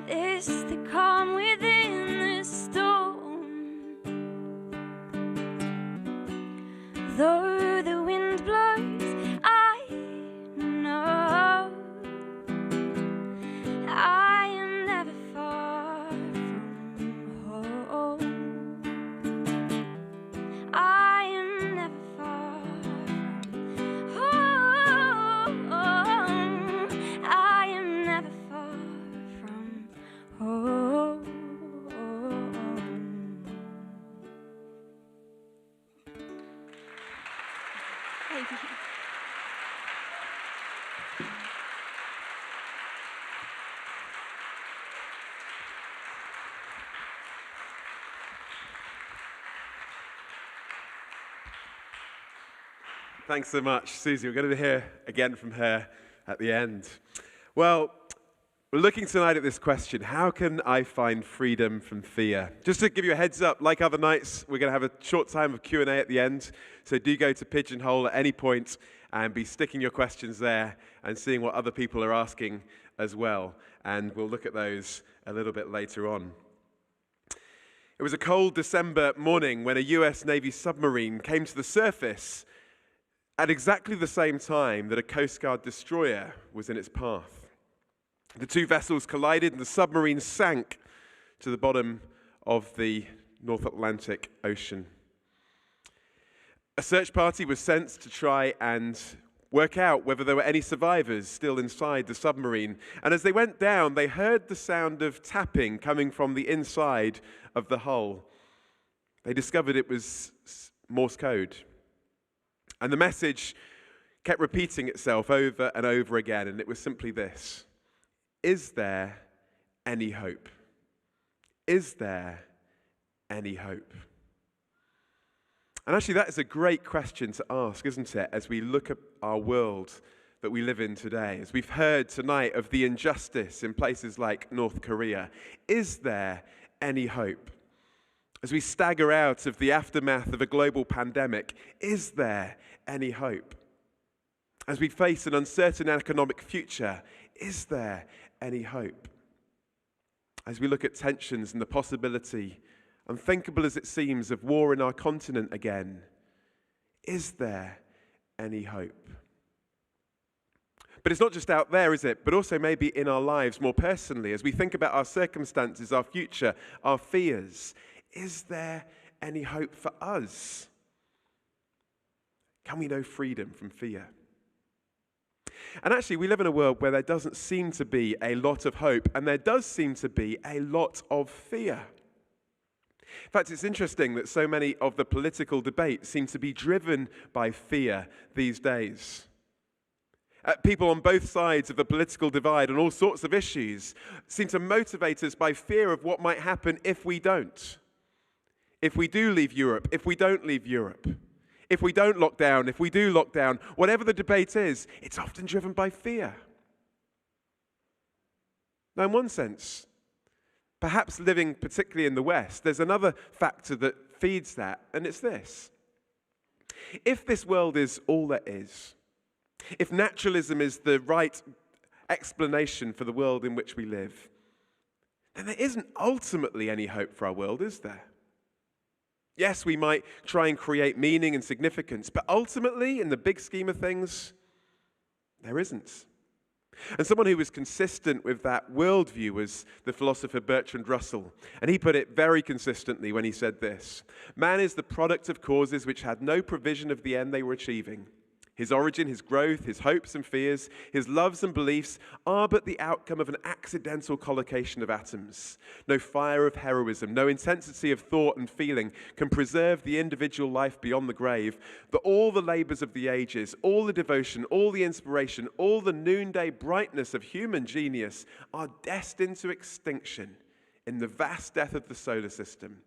This, the calm within the storm. Though the wind blows, I know I am never far from home. I am never far from home. I am never far from home. Thank you. Thanks so much, Susie. We're going to hear again from her at the end. Well, we're looking tonight at this question: how can I find freedom from fear? Just to give you a heads up, like other nights, we're going to have a short time of Q&A at the end. So do go to Pigeonhole at any point and be sticking your questions there and seeing what other people are asking as well. And we'll look at those a little bit later on. It was a cold December morning when a US Navy submarine came to the surface at exactly the same time that a Coast Guard destroyer was in its path. The two vessels collided and the submarine sank to the bottom of the North Atlantic Ocean. A search party was sent to try and work out whether there were any survivors still inside the submarine. And as they went down, they heard the sound of tapping coming from the inside of the hull. They discovered it was Morse code. And the message kept repeating itself over and over again, and it was simply this: is there any hope? Is there any hope? And actually, that is a great question to ask, isn't it, as we look at our world that we live in today, as we've heard tonight of the injustice in places like North Korea. Is there any hope? As we stagger out of the aftermath of a global pandemic, is there any hope? As we face an uncertain economic future, is there any hope? As we look at tensions and the possibility, unthinkable as it seems, of war in our continent again, is there any hope? But it's not just out there, is it? But also maybe in our lives more personally, as we think about our circumstances, our future, our fears. Is there any hope for us? Can we know freedom from fear? And actually, we live in a world where there doesn't seem to be a lot of hope, and there does seem to be a lot of fear. In fact, it's interesting that so many of the political debates seem to be driven by fear these days. People on both sides of the political divide on all sorts of issues seem to motivate us by fear of what might happen if we don't. If we do leave Europe, if we don't leave Europe, if we don't lock down, if we do lock down, whatever the debate is, it's often driven by fear. Now, in one sense, perhaps living particularly in the West, there's another factor that feeds that, and it's this. If this world is all there is, if naturalism is the right explanation for the world in which we live, then there isn't ultimately any hope for our world, is there? Yes, we might try and create meaning and significance, but ultimately, in the big scheme of things, there isn't. And someone who was consistent with that worldview was the philosopher Bertrand Russell. And he put it very consistently when he said this: "Man is the product of causes which had no provision of the end they were achieving. His origin, his growth, his hopes and fears, his loves and beliefs are but the outcome of an accidental collocation of atoms. No fire of heroism, no intensity of thought and feeling can preserve the individual life beyond the grave. But all the labors of the ages, all the devotion, all the inspiration, all the noonday brightness of human genius are destined to extinction in the vast death of the solar system.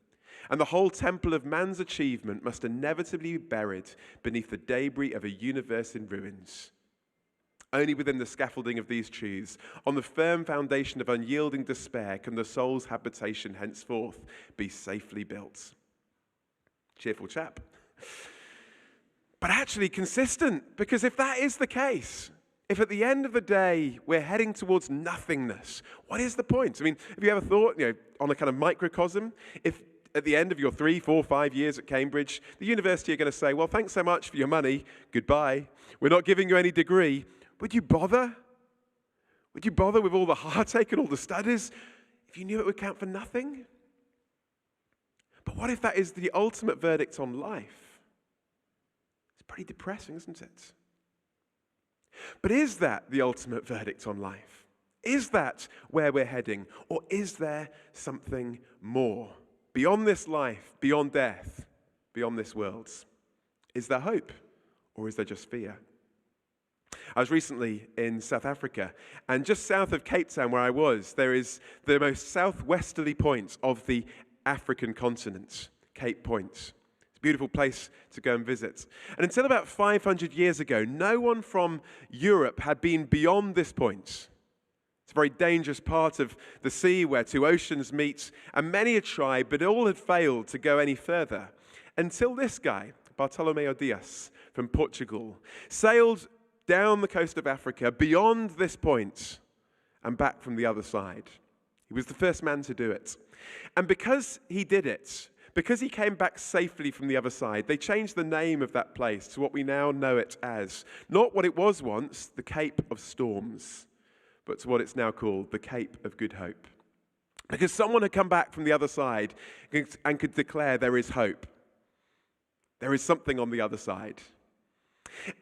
And the whole temple of man's achievement must inevitably be buried beneath the debris of a universe in ruins. Only within the scaffolding of these truths, on the firm foundation of unyielding despair, can the soul's habitation henceforth be safely built." Cheerful chap. But actually consistent, because if that is the case, if at the end of the day we're heading towards nothingness, what is the point? I mean, have you ever thought, on a kind of microcosm, if at the end of your 3, 4, 5 years at Cambridge, the university are going to say, "Well, thanks so much for your money. Goodbye. We're not giving you any degree." Would you bother? Would you bother with all the heartache and all the studies if you knew it would count for nothing? But what if that is the ultimate verdict on life? It's pretty depressing, isn't it? But is that the ultimate verdict on life? Is that where we're heading? Or is there something more? Beyond this life, beyond death, beyond this world, is there hope, or is there just fear? I was recently in South Africa, and just south of Cape Town, where I was, there is the most southwesterly point of the African continent, Cape Point. It's a beautiful place to go and visit. And until about 500 years ago, no one from Europe had been beyond this point. It's a very dangerous part of the sea where two oceans meet, and many had tried, but all had failed to go any further. Until this guy, Bartolomeu Dias from Portugal, sailed down the coast of Africa beyond this point and back from the other side. He was the first man to do it. And because he did it, because he came back safely from the other side, they changed the name of that place to what we now know it as. Not what it was once, the Cape of Storms, but to what it's now called, the Cape of Good Hope. Because someone had come back from the other side and could declare there is hope. There is something on the other side.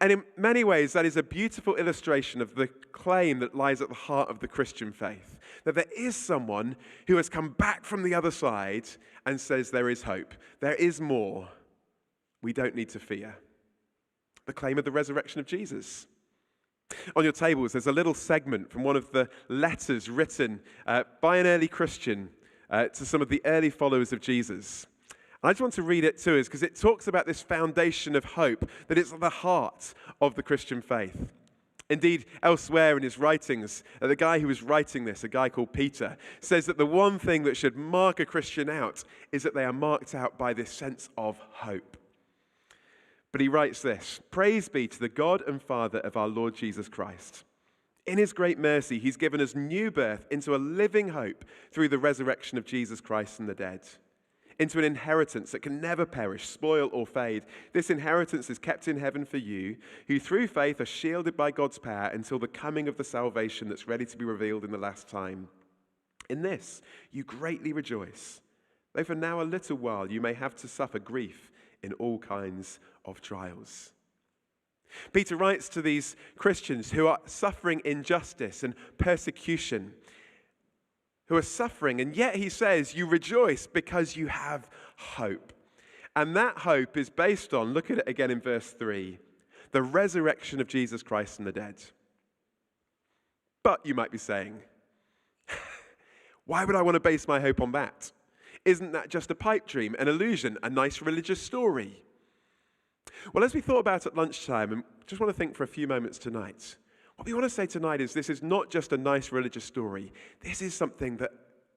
And in many ways, that is a beautiful illustration of the claim that lies at the heart of the Christian faith. That there is someone who has come back from the other side and says there is hope. There is more. We don't need to fear. The claim of the resurrection of Jesus. On your tables, there's a little segment from one of the letters written by an early Christian to some of the early followers of Jesus. And I just want to read it to us because it talks about this foundation of hope that is at the heart of the Christian faith. Indeed, elsewhere in his writings, the guy who was writing this, a guy called Peter, says that the one thing that should mark a Christian out is that they are marked out by this sense of hope. But he writes this: "Praise be to the God and Father of our Lord Jesus Christ. In his great mercy, he's given us new birth into a living hope through the resurrection of Jesus Christ from the dead. into an inheritance that can never perish, spoil, or fade. This inheritance is kept in heaven for you, who through faith are shielded by God's power until the coming of the salvation that's ready to be revealed in the last time. In this you greatly rejoice, though for now a little while you may have to suffer grief in all kinds of trials. Peter writes to these Christians who are suffering injustice and persecution, who are suffering, and yet he says, you rejoice because you have hope. And that hope is based on, look at it again in verse 3, the resurrection of Jesus Christ from the dead. But you might be saying, why would I want to base my hope on that? Isn't that just a pipe dream, an illusion, a nice religious story? Well, as we thought about at lunchtime, and just want to think for a few moments tonight, what we want to say tonight is this is not just a nice religious story. This is something that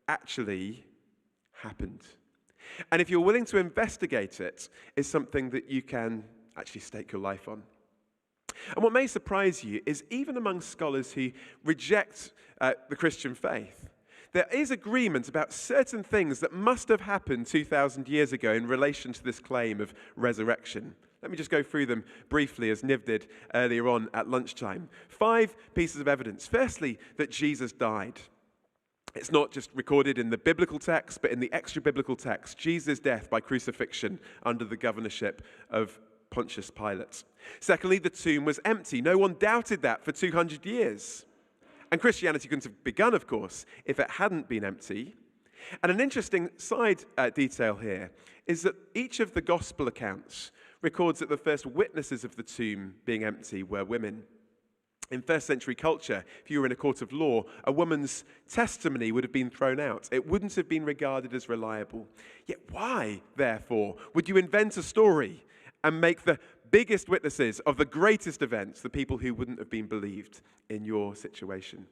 actually happened. And if you're willing to investigate it, it's something that you can actually stake your life on. And what may surprise you is even among scholars who reject the Christian faith, there is agreement about certain things that must have happened 2,000 years ago in relation to this claim of resurrection. Let me just go through them briefly, as Niv did earlier on at lunchtime. 5 pieces of evidence. Firstly, that Jesus died. It's not just recorded in the biblical text, but in the extra-biblical text, Jesus' death by crucifixion under the governorship of Pontius Pilate. Secondly, the tomb was empty. No one doubted that for 200 years. And Christianity couldn't have begun, of course, if it hadn't been empty. And an interesting side detail here is that each of the gospel accounts records that the first witnesses of the tomb being empty were women. In first century culture, if you were in a court of law, a woman's testimony would have been thrown out. It wouldn't have been regarded as reliable. Yet why, therefore, would you invent a story and make the biggest witnesses of the greatest events the people who wouldn't have been believed in your situation?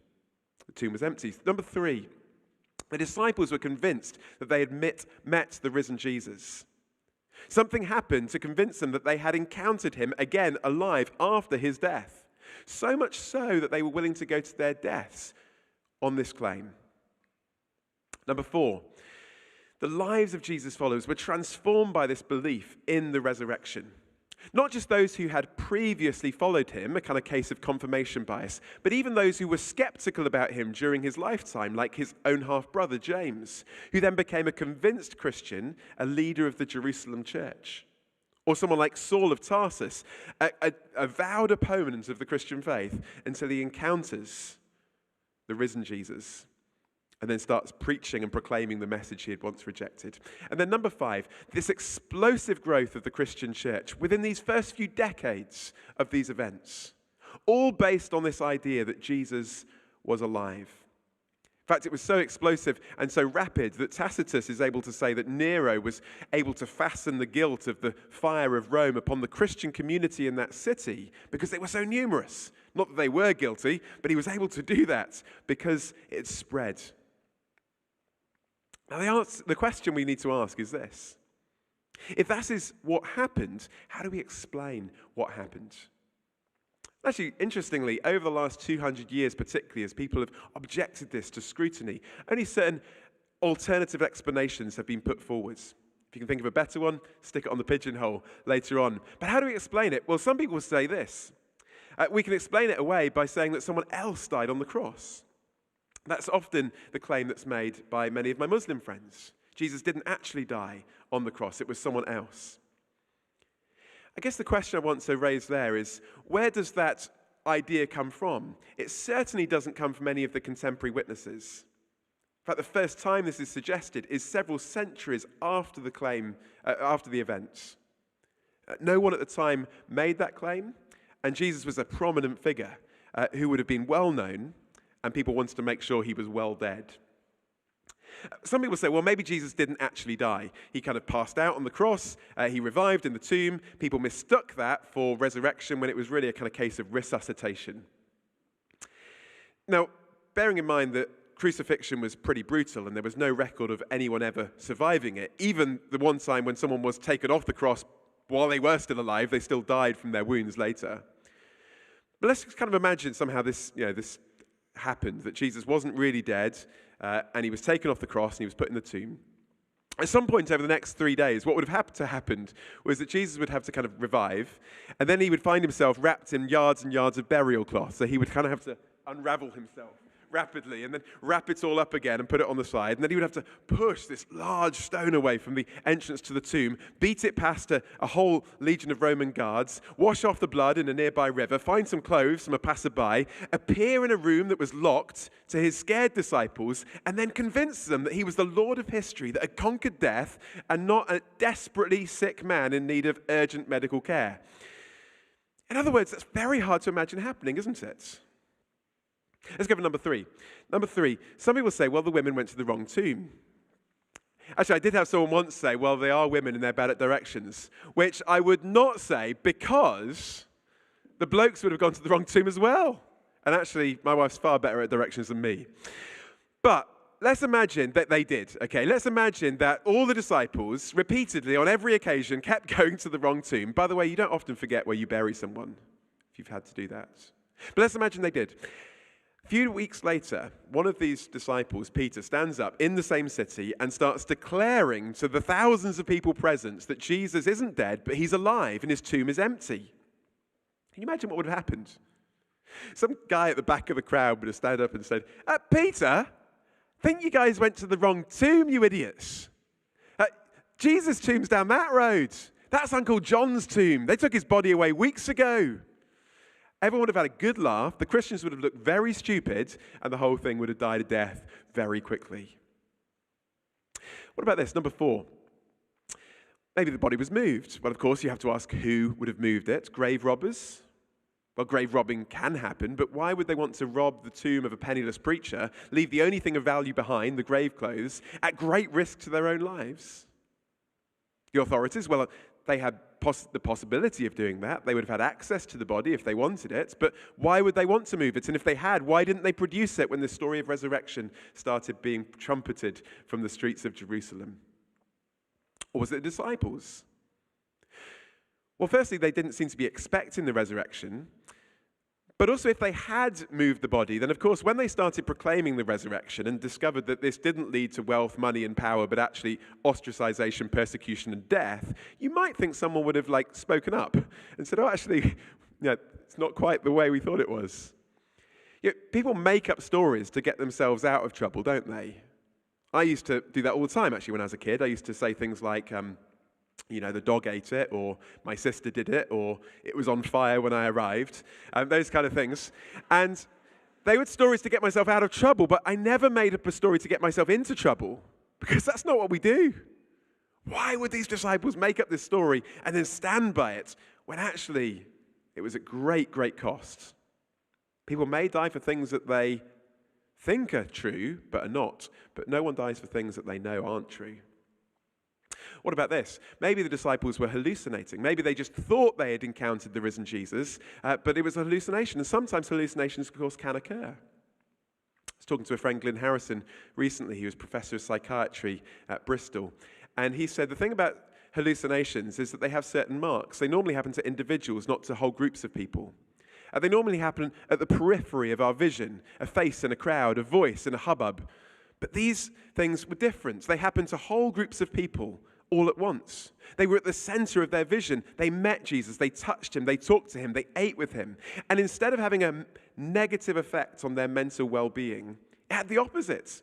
The tomb was empty. Number 3, the disciples were convinced that they had met the risen Jesus. Something happened to convince them that they had encountered him again alive after his death. So much so that they were willing to go to their deaths on this claim. Number 4, the lives of Jesus' followers were transformed by this belief in the resurrection. Not just those who had previously followed him, a kind of case of confirmation bias, but even those who were skeptical about him during his lifetime, like his own half-brother James, who then became a convinced Christian, a leader of the Jerusalem church. Or someone like Saul of Tarsus, a vowed opponent of the Christian faith until he encounters the risen Jesus and then starts preaching and proclaiming the message he had once rejected. And then number 5, this explosive growth of the Christian church within these first few decades of these events, all based on this idea that Jesus was alive. In fact, it was so explosive and so rapid that Tacitus is able to say that Nero was able to fasten the guilt of the fire of Rome upon the Christian community in that city because they were so numerous. Not that they were guilty, but he was able to do that because it spread. Now, the question we need to ask is this. If that is what happened, how do we explain what happened? Actually, interestingly, over the last 200 years particularly, as people have objected this to scrutiny, only certain alternative explanations have been put forwards. If you can think of a better one, stick it on the pigeonhole later on. But how do we explain it? Well, some people say this. We can explain it away by saying that someone else died on the cross. That's often the claim that's made by many of my Muslim friends. Jesus didn't actually die on the cross. It was someone else. I guess the question I want to raise there is, where does that idea come from? It certainly doesn't come from any of the contemporary witnesses. In fact, the first time this is suggested is several centuries after the claim, after the events. No one at the time made that claim, and Jesus was a prominent figure who would have been well known, and people wanted to make sure he was well dead. Some people say, well, maybe Jesus didn't actually die. He kind of passed out on the cross. He revived in the tomb. People mistook that for resurrection when it was really a kind of case of resuscitation. Now, bearing in mind that crucifixion was pretty brutal and there was no record of anyone ever surviving it, even the one time when someone was taken off the cross while they were still alive, they still died from their wounds later. But let's kind of imagine somehow this happened, that Jesus wasn't really dead, and he was taken off the cross and he was put in the tomb. At some point over the next 3 days, what would have happened was that Jesus would have to kind of revive, and then he would find himself wrapped in yards and yards of burial cloth. So he would kind of have to unravel himself rapidly and then wrap it all up again and put it on the side. And then he would have to push this large stone away from the entrance to the tomb, beat it past a whole legion of Roman guards, wash off the blood in a nearby river, find some clothes from a passerby, appear in a room that was locked to his scared disciples, and then convince them that he was the Lord of history, that had conquered death and not a desperately sick man in need of urgent medical care. In other words, that's very hard to imagine happening, isn't it? Let's go for number 3. Number 3, some people say, well, the women went to the wrong tomb. Actually, I did have someone once say, well, they are women and they're bad at directions, which I would not say because the blokes would have gone to the wrong tomb as well. And actually, my wife's far better at directions than me. But let's imagine that they did, okay? Let's imagine that all the disciples repeatedly on every occasion kept going to the wrong tomb. By the way, you don't often forget where you bury someone if you've had to do that. But let's imagine they did. A few weeks later, one of these disciples, Peter, stands up in the same city and starts declaring to the thousands of people present that Jesus isn't dead, but he's alive and his tomb is empty. Can you imagine what would have happened? Some guy at the back of the crowd would have stood up and said, Peter, I think you guys went to the wrong tomb, you idiots. Jesus' tomb's down that road. That's Uncle John's tomb. They took his body away weeks ago. Everyone would have had a good laugh, the Christians would have looked very stupid, and the whole thing would have died a death very quickly. What about this? Number 4. Maybe the body was moved. Well, of course, you have to ask who would have moved it. Grave robbers? Well, grave robbing can happen, but why would they want to rob the tomb of a penniless preacher, leave the only thing of value behind, the grave clothes, at great risk to their own lives? The authorities, well, they had the possibility of doing that. They would have had access to the body if they wanted it, but why would they want to move it? And if they had, why didn't they produce it when the story of resurrection started being trumpeted from the streets of Jerusalem? Or was it the disciples? Well, firstly, they didn't seem to be expecting the resurrection. But also, if they had moved the body, then of course, when they started proclaiming the resurrection and discovered that this didn't lead to wealth, money, and power, but actually ostracization, persecution, and death, you might think someone would have spoken up and said, oh, actually, it's not quite the way we thought it was. People make up stories to get themselves out of trouble, don't they? I used to do that all the time, actually, when I was a kid. I used to say things like, the dog ate it, or my sister did it, or it was on fire when I arrived, those kind of things. And they were stories to get myself out of trouble, but I never made up a story to get myself into trouble, because that's not what we do. Why would these disciples make up this story and then stand by it, when actually it was at great, great cost? People may die for things that they think are true, but are not, but no one dies for things that they know aren't true. What about this? Maybe the disciples were hallucinating. Maybe they just thought they had encountered the risen Jesus, but it was a hallucination. And sometimes hallucinations, of course, can occur. I was talking to a friend, Glyn Harrison, recently. He was professor of psychiatry at Bristol. And he said the thing about hallucinations is that they have certain marks. They normally happen to individuals, not to whole groups of people. They normally happen at the periphery of our vision, a face in a crowd, a voice in a hubbub. But these things were different. They happened to whole groups of people all at once. They were at the center of their vision. They met Jesus. They touched him. They talked to him. They ate with him. And instead of having a negative effect on their mental well-being, it had the opposite.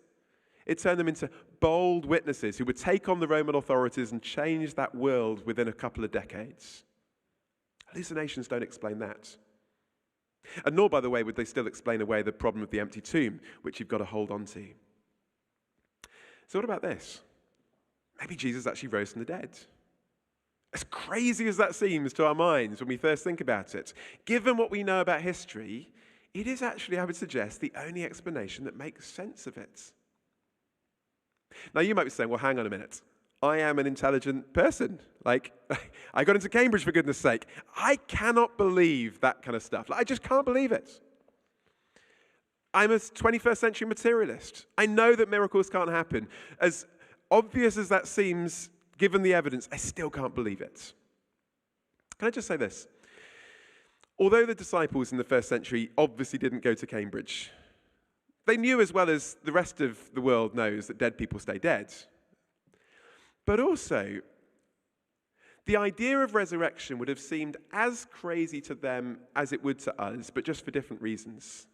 It turned them into bold witnesses who would take on the Roman authorities and change that world within a couple of decades. Hallucinations don't explain that. And nor, by the way, would they still explain away the problem of the empty tomb, which you've got to hold on to. So what about this? Maybe Jesus actually rose from the dead. As crazy as that seems to our minds when we first think about it, given what we know about history, it is actually, I would suggest, the only explanation that makes sense of it. Now, you might be saying, well, hang on a minute. I am an intelligent person. I got into Cambridge, for goodness sake. I cannot believe that kind of stuff. I just can't believe it. I'm a 21st century materialist. I know that miracles can't happen. As obvious as that seems, given the evidence, I still can't believe it. Can I just say this? Although the disciples in the first century obviously didn't go to Cambridge, they knew as well as the rest of the world knows that dead people stay dead. But also, the idea of resurrection would have seemed as crazy to them as it would to us, but just for different reasons.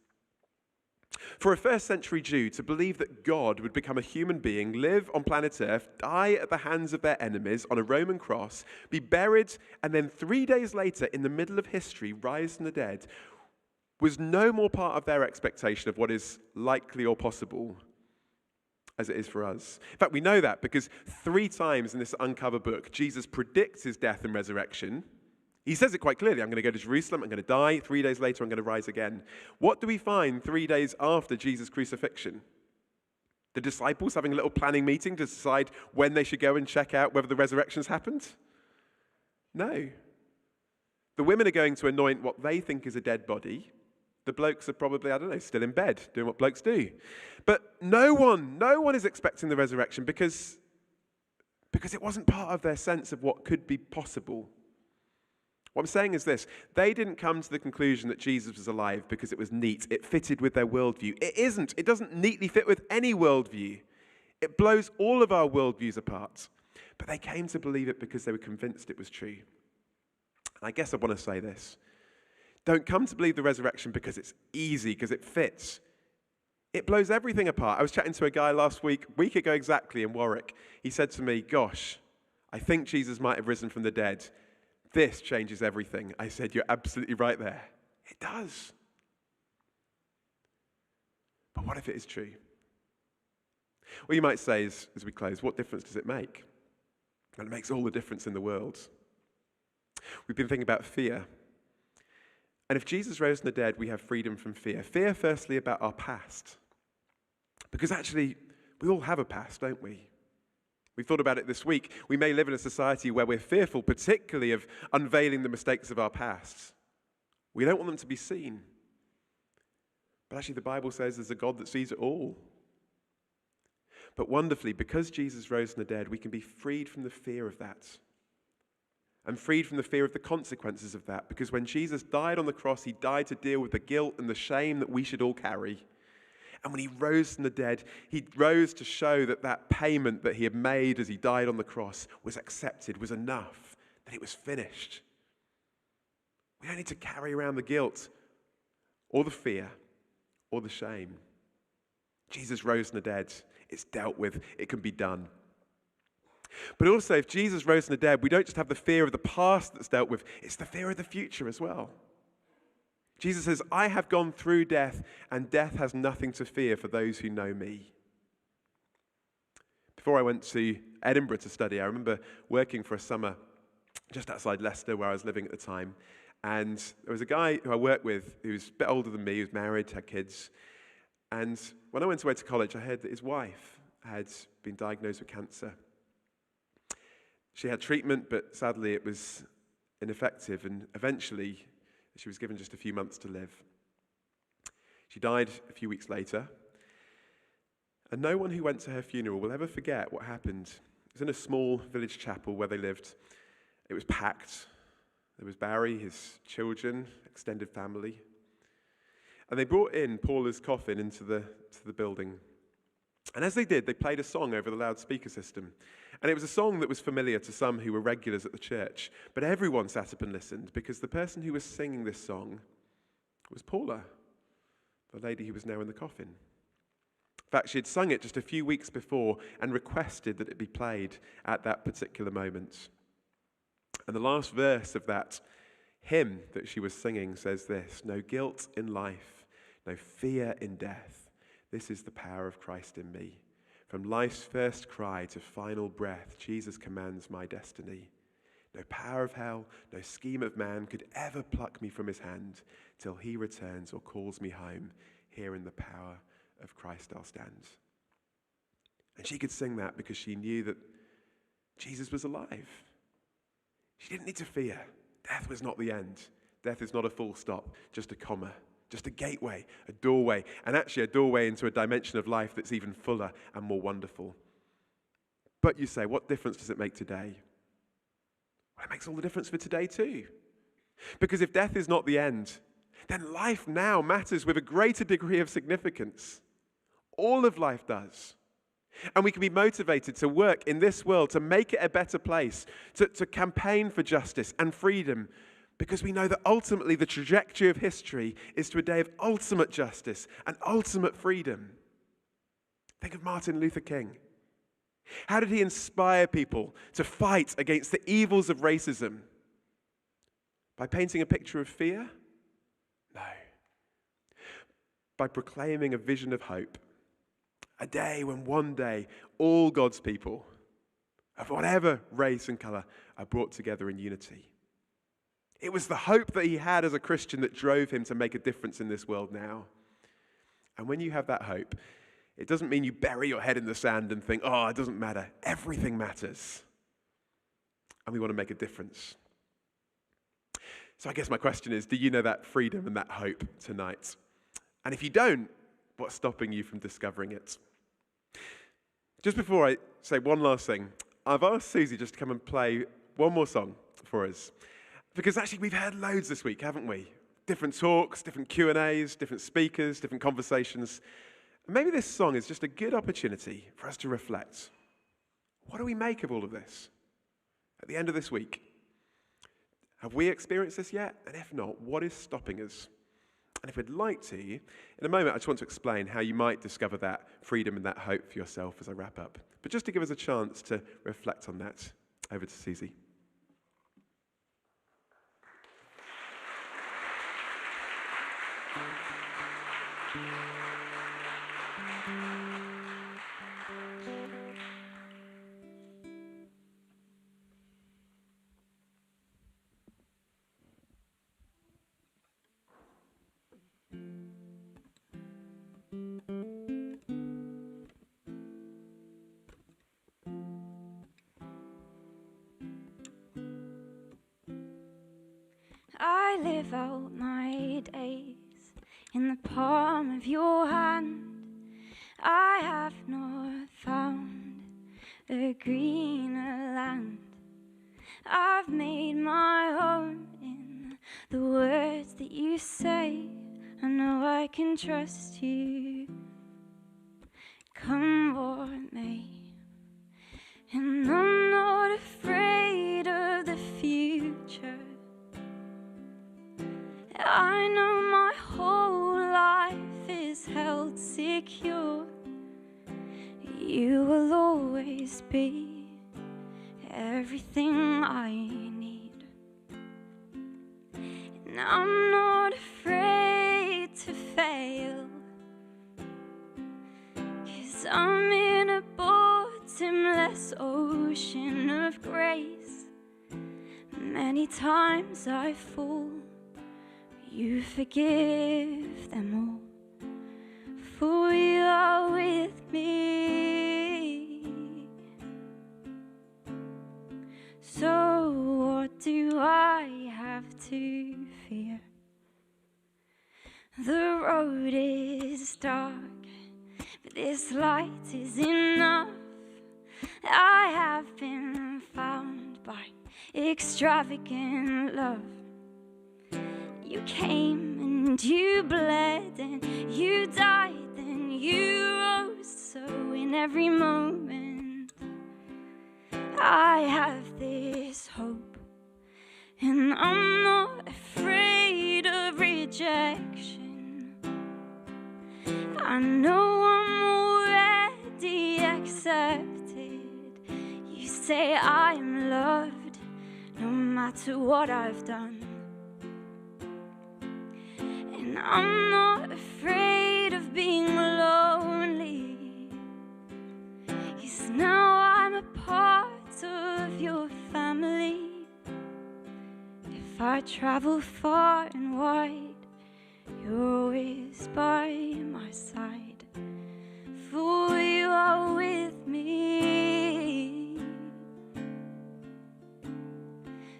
For a first century Jew to believe that God would become a human being, live on planet Earth, die at the hands of their enemies on a Roman cross, be buried, and then 3 days later, in the middle of history, rise from the dead, was no more part of their expectation of what is likely or possible as it is for us. In fact, we know that because 3 times in this Uncover book, Jesus predicts his death and resurrection. He says it quite clearly. I'm going to go to Jerusalem, I'm going to die, 3 days later I'm going to rise again. What do we find 3 days after Jesus' crucifixion? The disciples having a little planning meeting to decide when they should go and check out whether the resurrection's happened? No. The women are going to anoint what they think is a dead body. The blokes are probably, I don't know, still in bed, doing what blokes do. But no one is expecting the resurrection because it wasn't part of their sense of what could be possible. What I'm saying is this: they didn't come to the conclusion that Jesus was alive because it was neat. It fitted with their worldview. It isn't. It doesn't neatly fit with any worldview. It blows all of our worldviews apart. But they came to believe it because they were convinced it was true. And I guess I want to say this. Don't come to believe the resurrection because it's easy, because it fits. It blows everything apart. I was chatting to a guy last week ago exactly, in Warwick. He said to me, gosh, I think Jesus might have risen from the dead. This changes everything. I said, you're absolutely right there. It does. But what if it is true? Well, you might say as we close, what difference does it make? And it makes all the difference in the world. We've been thinking about fear. And if Jesus rose from the dead, we have freedom from fear. Fear, firstly, about our past. Because actually, we all have a past, don't we? We've thought about it this week. We may live in a society where we're fearful, particularly of unveiling the mistakes of our past. We don't want them to be seen. But actually, the Bible says there's a God that sees it all. But wonderfully, because Jesus rose from the dead, we can be freed from the fear of that. And freed from the fear of the consequences of that. Because when Jesus died on the cross, he died to deal with the guilt and the shame that we should all carry. And when he rose from the dead, he rose to show that that payment that he had made as he died on the cross was accepted, was enough, that it was finished. We don't need to carry around the guilt or the fear or the shame. Jesus rose from the dead. It's dealt with. It can be done. But also, if Jesus rose from the dead, we don't just have the fear of the past that's dealt with, it's the fear of the future as well. Jesus says, I have gone through death, and death has nothing to fear for those who know me. Before I went to Edinburgh to study, I remember working for a summer just outside Leicester, where I was living at the time. And there was a guy who I worked with who was a bit older than me, he was married, had kids. And when I went away to college, I heard that his wife had been diagnosed with cancer. She had treatment, but sadly it was ineffective, and eventually she was given just a few months to live. She died a few weeks later, and no one who went to her funeral will ever forget what happened. It was in a small village chapel where they lived. It was packed. There was Barry, his children, extended family. And they brought in Paula's coffin into the building. And as they did, they played a song over the loudspeaker system. And it was a song that was familiar to some who were regulars at the church. But everyone sat up and listened because the person who was singing this song was Paula, the lady who was now in the coffin. In fact, she had sung it just a few weeks before and requested that it be played at that particular moment. And the last verse of that hymn that she was singing says this: no guilt in life, no fear in death. This is the power of Christ in me. From life's first cry to final breath, Jesus commands my destiny. No power of hell, no scheme of man could ever pluck me from his hand till he returns or calls me home. Here in the power of Christ I'll stand. And she could sing that because she knew that Jesus was alive. She didn't need to fear. Death was not the end. Death is not a full stop, just a comma. Just a gateway, a doorway, and actually a doorway into a dimension of life that's even fuller and more wonderful. But you say, what difference does it make today? Well, it makes all the difference for today too. Because if death is not the end, then life now matters with a greater degree of significance. All of life does. And we can be motivated to work in this world to make it a better place, to campaign for justice and freedom, because we know that ultimately the trajectory of history is to a day of ultimate justice and ultimate freedom. Think of Martin Luther King. How did he inspire people to fight against the evils of racism? By painting a picture of fear? No. By proclaiming a vision of hope. A day when one day all God's people, of whatever race and colour, are brought together in unity. It was the hope that he had as a Christian that drove him to make a difference in this world now. And when you have that hope, it doesn't mean you bury your head in the sand and think, oh, it doesn't matter. Everything matters. And we want to make a difference. So I guess my question is, do you know that freedom and that hope tonight? And if you don't, what's stopping you from discovering it? Just before I say one last thing, I've asked Susie just to come and play one more song for us. Because actually we've heard loads this week, haven't we? Different talks, different Q&As, different speakers, different conversations. Maybe this song is just a good opportunity for us to reflect. What do we make of all of this at the end of this week? Have we experienced this yet? And if not, what is stopping us? And if we'd like to, in a moment, I just want to explain how you might discover that freedom and that hope for yourself as I wrap up. But just to give us a chance to reflect on that, over to Susie. I live out my days in the palm of your hand. I have not found a greener land. I've made my home in the words that you say. I know I can trust you, come what may. And I'm not afraid of the future. I know my whole life is held secure. You will always be everything I need. And I'm not afraid to fail, 'cause I'm in a bottomless ocean of grace. Many times I fall, you forgive them all, for you are with me. So what do I have to fear? The road is dark, but this light is enough. I have been found by extravagant love. You came and you bled and you died and you rose. So in every moment I have this hope, and I'm not afraid of rejection. I know I'm already accepted. You say I am loved no matter what I've done. And I'm not afraid of being lonely, 'cause now I'm a part of your family. If I travel far and wide, you're always by my side, for you are with me.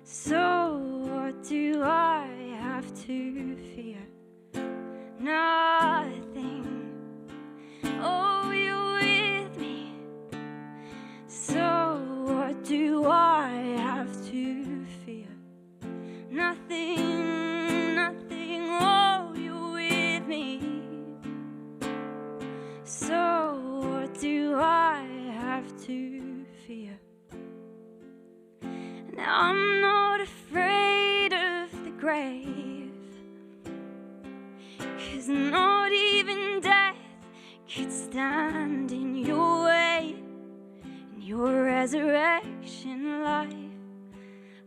So what do I have to fear? Nothing. Oh, you're with me. So what do I have to fear? Nothing, nothing. Oh, you're with me. to fear. And I'm not afraid of the grave, 'cause not even death could stand in your way. In your resurrection life,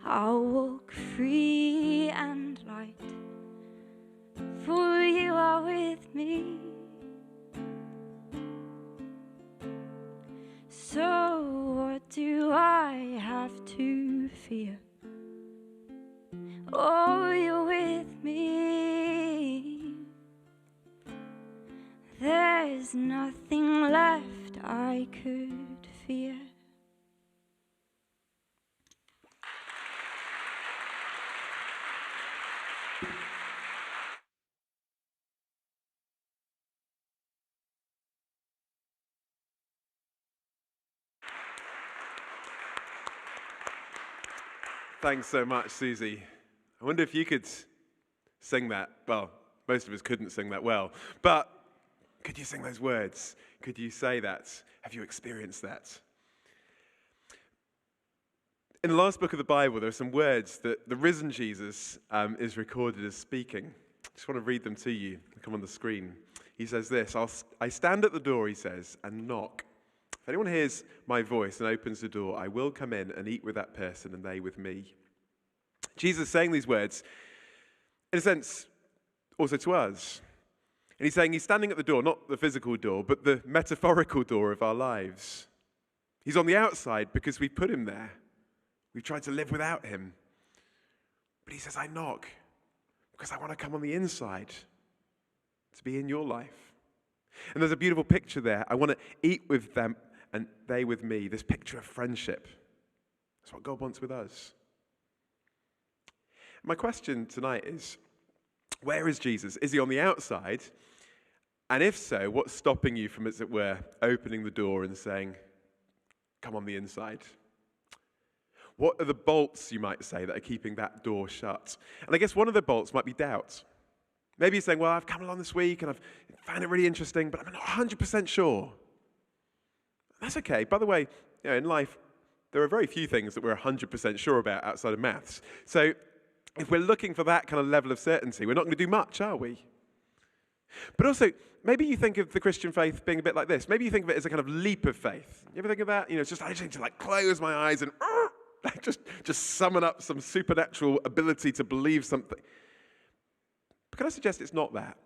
I'll walk free and light, for you are with me. So what do I have to fear? Oh, you're with me. There's nothing left I could fear. Thanks so much, Susie. I wonder if you could sing that. Well, most of us couldn't sing that well, but could you sing those words? Could you say that? Have you experienced that? In the last book of the Bible, there are some words that the risen Jesus is recorded as speaking. I just want to read them to you. They come on the screen. He says this, I stand at the door, he says, and knock. If anyone hears my voice and opens the door, I will come in and eat with that person and they with me. Jesus is saying these words, in a sense, also to us. And he's saying he's standing at the door, not the physical door, but the metaphorical door of our lives. He's on the outside because we put him there. We've tried to live without him. But he says, I knock because I want to come on the inside to be in your life. And there's a beautiful picture there. I want to eat with them and they with me. This picture of friendship. That's what God wants with us. My question tonight is, where is Jesus? Is he on the outside? And if so, what's stopping you from, as it were, opening the door and saying, come on the inside? What are the bolts, you might say, that are keeping that door shut? And I guess one of the bolts might be doubt. Maybe you're saying, well, I've come along this week and I've found it really interesting, but I'm not 100% sure. That's okay. By the way, in life, there are very few things that we're 100% sure about outside of maths. So if we're looking for that kind of level of certainty, we're not going to do much, are we? But also, maybe you think of the Christian faith being a bit like this. Maybe you think of it as a kind of leap of faith. You ever think of that? It's just I just need to close my eyes and just summon up some supernatural ability to believe something. But can I suggest it's not that?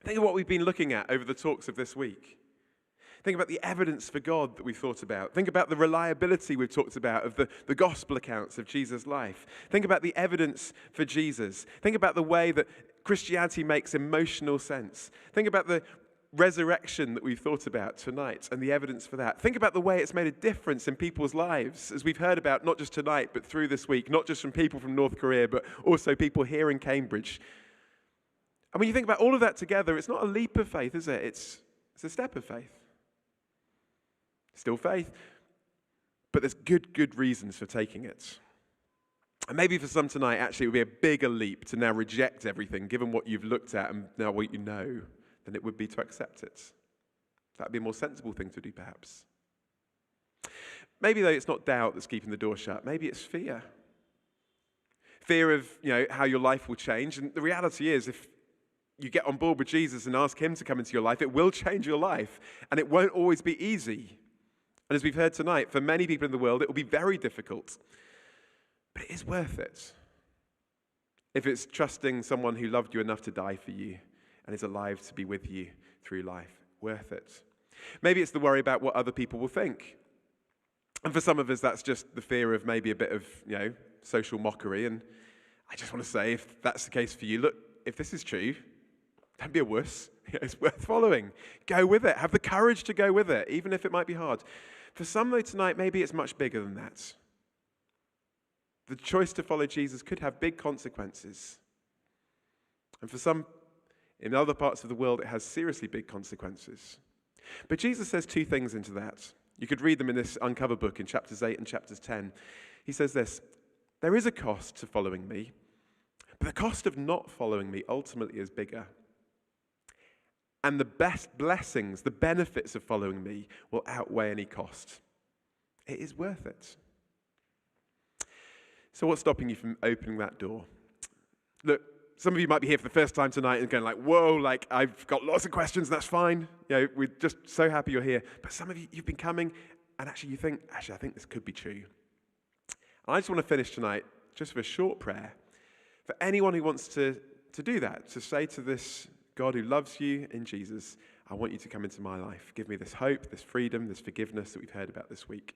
Think of what we've been looking at over the talks of this week. Think about the evidence for God that we've thought about. Think about the reliability we've talked about of the gospel accounts of Jesus' life. Think about the evidence for Jesus. Think about the way that Christianity makes emotional sense. Think about the resurrection that we've thought about tonight and the evidence for that. Think about the way it's made a difference in people's lives, as we've heard about not just tonight, but through this week, not just from people from North Korea, but also people here in Cambridge. And when you think about all of that together, it's not a leap of faith, is it? It's a step of faith. Still faith, but there's good reasons for taking it. And maybe for some tonight, actually, it would be a bigger leap to now reject everything, given what you've looked at and now what you know, than it would be to accept it. That would be a more sensible thing to do, perhaps. Maybe, though, it's not doubt that's keeping the door shut. Maybe it's fear. Fear of, how your life will change. And the reality is, if you get on board with Jesus and ask him to come into your life, it will change your life. And it won't always be easy. And as we've heard tonight, for many people in the world, it will be very difficult. But it is worth it. If it's trusting someone who loved you enough to die for you and is alive to be with you through life, worth it. Maybe it's the worry about what other people will think. And for some of us, that's just the fear of maybe a bit of, social mockery. And I just want to say, if that's the case for you, look, if this is true, don't be a wuss. It's worth following. Go with it. Have the courage to go with it, even if it might be hard. For some, though, tonight, maybe it's much bigger than that. The choice to follow Jesus could have big consequences. And for some, in other parts of the world, it has seriously big consequences. But Jesus says two things into that. You could read them in this Uncover book in chapters 8 and chapters 10. He says this, there is a cost to following me, but the cost of not following me ultimately is bigger. And the best blessings, the benefits of following me will outweigh any cost. It is worth it. So what's stopping you from opening that door? Look, some of you might be here for the first time tonight and going like, whoa, like I've got lots of questions, and that's fine. We're just so happy you're here. But some of you, you've been coming, and actually you think, I think this could be true. And I just want to finish tonight just with a short prayer for anyone who wants to do that, to say to this God who loves you in Jesus, I want you to come into my life. Give me this hope, this freedom, this forgiveness that we've heard about this week.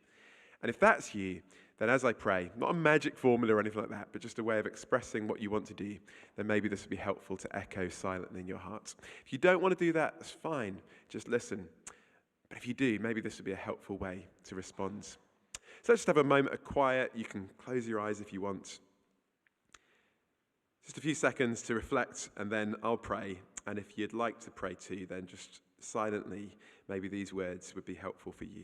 And if that's you, then as I pray, not a magic formula or anything like that, but just a way of expressing what you want to do, then maybe this will be helpful to echo silently in your heart. If you don't want to do that, that's fine. Just listen. But if you do, maybe this will be a helpful way to respond. So let's just have a moment of quiet. You can close your eyes if you want. Just a few seconds to reflect, and then I'll pray. And if you'd like to pray too, then just silently, maybe these words would be helpful for you.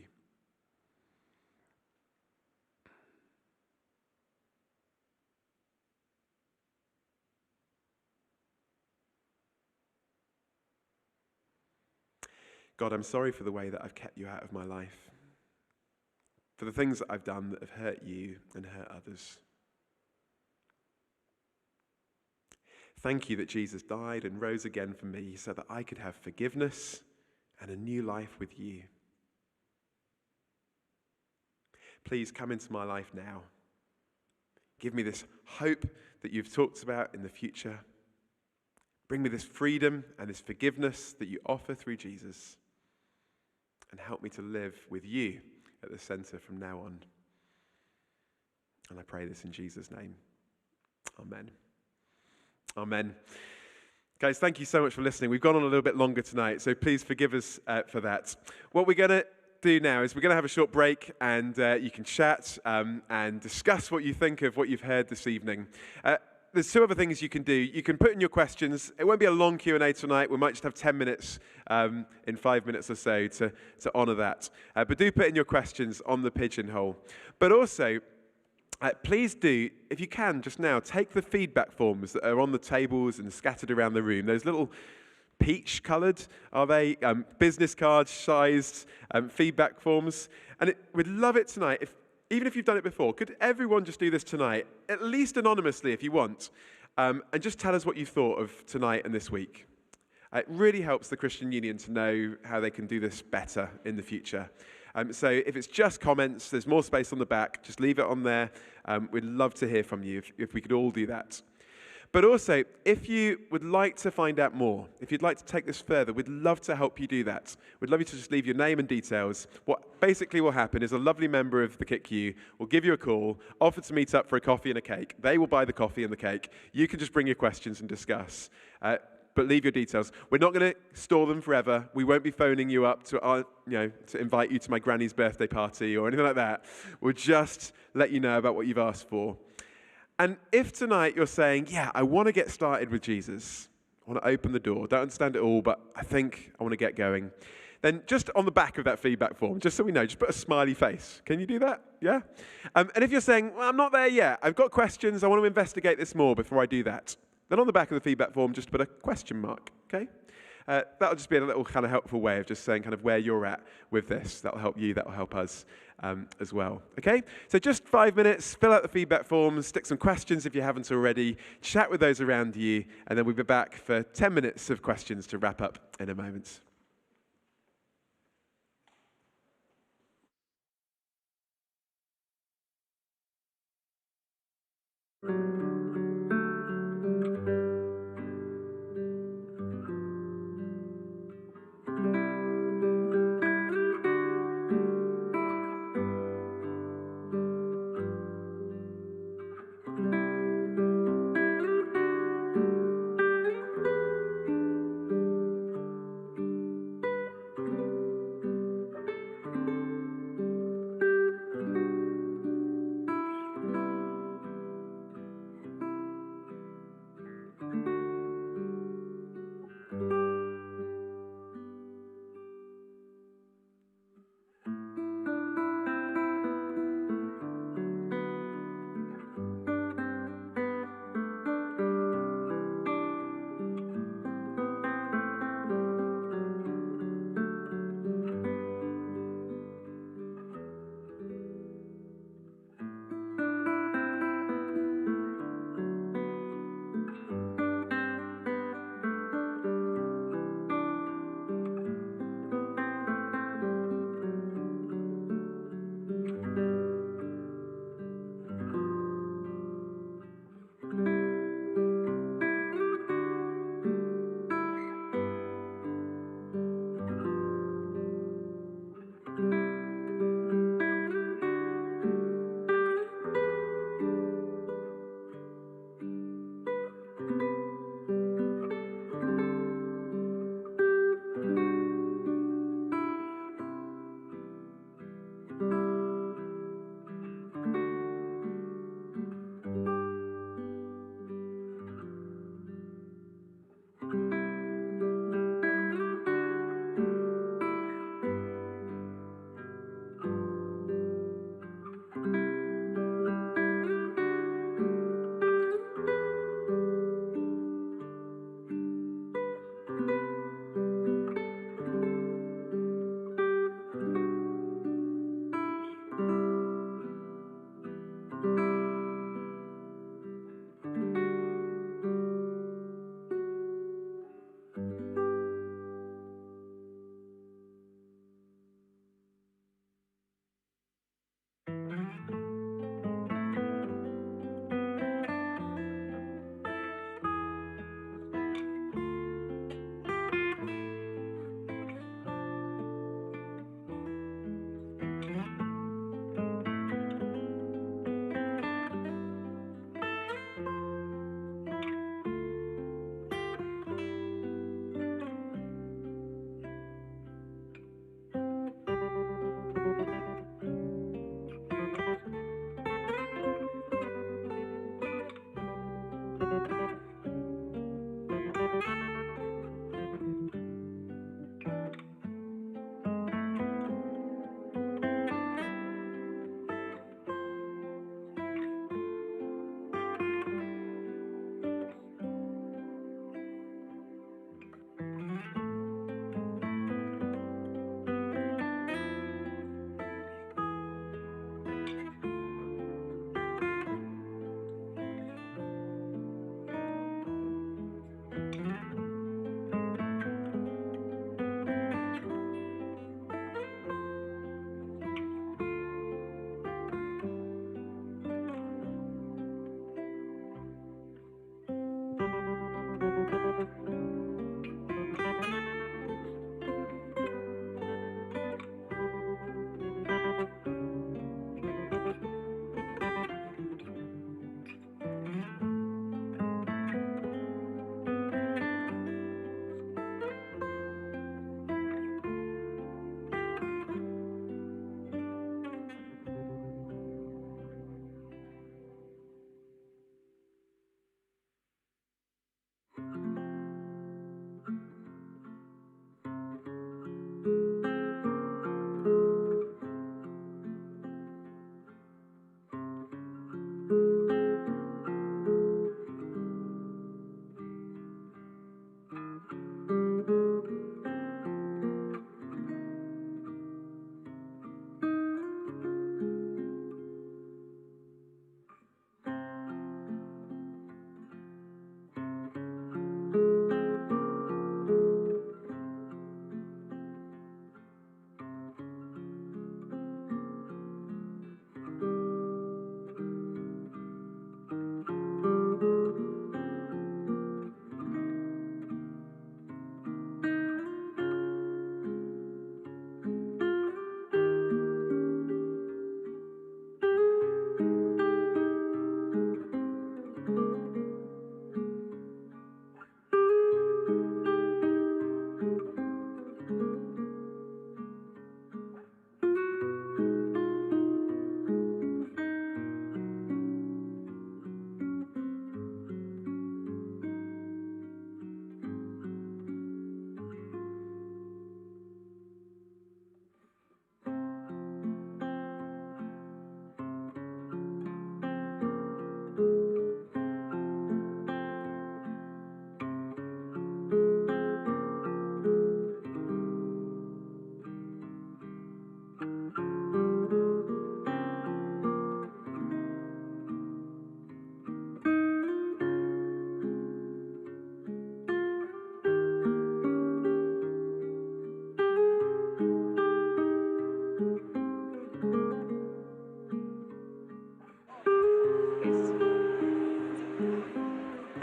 God, I'm sorry for the way that I've kept you out of my life, for the things that I've done that have hurt you and hurt others. Thank you that Jesus died and rose again for me so that I could have forgiveness and a new life with you. Please come into my life now. Give me this hope that you've talked about in the future. Bring me this freedom and this forgiveness that you offer through Jesus. And help me to live with you at the center from now on. And I pray this in Jesus' name. Amen. Amen. Guys, thank you so much for listening. We've gone on a little bit longer tonight, so please forgive us for that. What we're going to do now is we're going to have a short break, and you can chat and discuss what you think of what you've heard this evening. There's two other things you can do. You can put in your questions. It won't be a long Q&A tonight. We might just have 10 minutes in 5 minutes or so to honour that. But do put in your questions on the pigeonhole. But also, please do, if you can, just now, take the feedback forms that are on the tables and scattered around the room. Those little peach-coloured, are they? Business card-sized feedback forms. And we'd love it tonight even if you've done it before, could everyone just do this tonight, at least anonymously if you want, and just tell us what you thought of tonight and this week. It really helps the Christian Union to know how they can do this better in the future. So if it's just comments, there's more space on the back, just leave it on there. We'd love to hear from you if we could all do that. But also, if you would like to find out more, if you'd like to take this further, we'd love to help you do that. We'd love you to just leave your name and details. What basically will happen is a lovely member of the KICU will give you a call, offer to meet up for a coffee and a cake. They will buy the coffee and the cake. You can just bring your questions and discuss. But leave your details. We're not going to store them forever. We won't be phoning you up to invite you to my granny's birthday party or anything like that. We'll just let you know about what you've asked for. And if tonight you're saying, yeah, I want to get started with Jesus, I want to open the door, don't understand it all, but I think I want to get going, then just on the back of that feedback form, just so we know, just put a smiley face. Can you do that? Yeah? And if you're saying, well, I'm not there yet, I've got questions, I want to investigate this more before I do that, then on the back of the feedback form, just put a question mark, okay? That'll just be a little kind of helpful way of just saying kind of where you're at with this. That'll help you, that'll help us as well, okay? So just 5 minutes, fill out the feedback forms, stick some questions if you haven't already, chat with those around you, and then we'll be back for 10 minutes of questions to wrap up in a moment.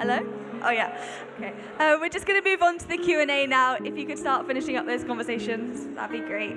Hello? Oh, yeah. Okay. We're just going to move on to the Q&A now. If you could start finishing up those conversations, that'd be great.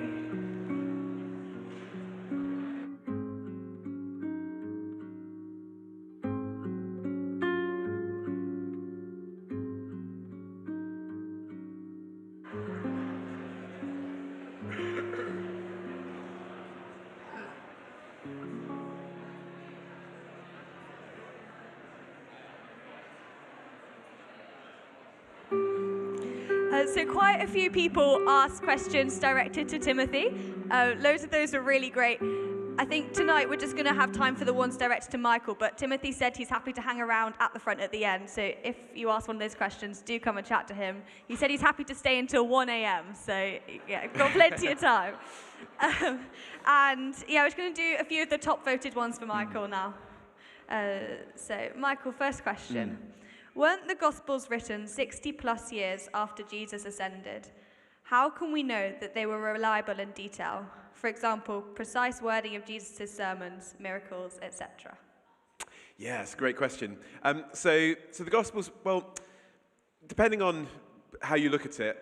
So quite a few people asked questions directed to Timothy. Loads of those were really great. I think tonight we're just going to have time for the ones directed to Michael, but Timothy said he's happy to hang around at the front at the end. So if you ask one of those questions, do come and chat to him. He said he's happy to stay until 1 a.m. So yeah, got plenty of time. And yeah, we're just going to do a few of the top voted ones for Michael now. So Michael, first question. Weren't the Gospels written 60 plus years after Jesus ascended? How can we know that they were reliable in detail? For example, precise wording of Jesus' sermons, miracles, etc. Yes, great question. So the Gospels, well, depending on how you look at it,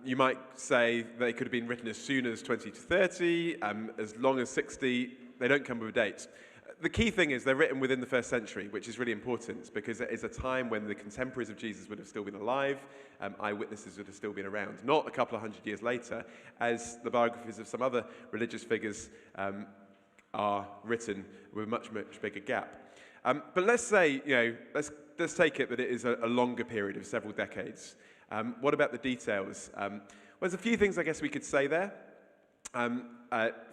you might say they could have been written as soon as 20 to 30, as long as 60. They don't come with a date. The key thing is they're written within the first century, which is really important because it is a time when the contemporaries of Jesus would have still been alive, eyewitnesses would have still been around, not a couple of hundred years later, as the biographies of some other religious figures are written with a much, much bigger gap. But let's say, let's take it that it is a longer period of several decades. What about the details? Well, there's a few things I guess we could say there.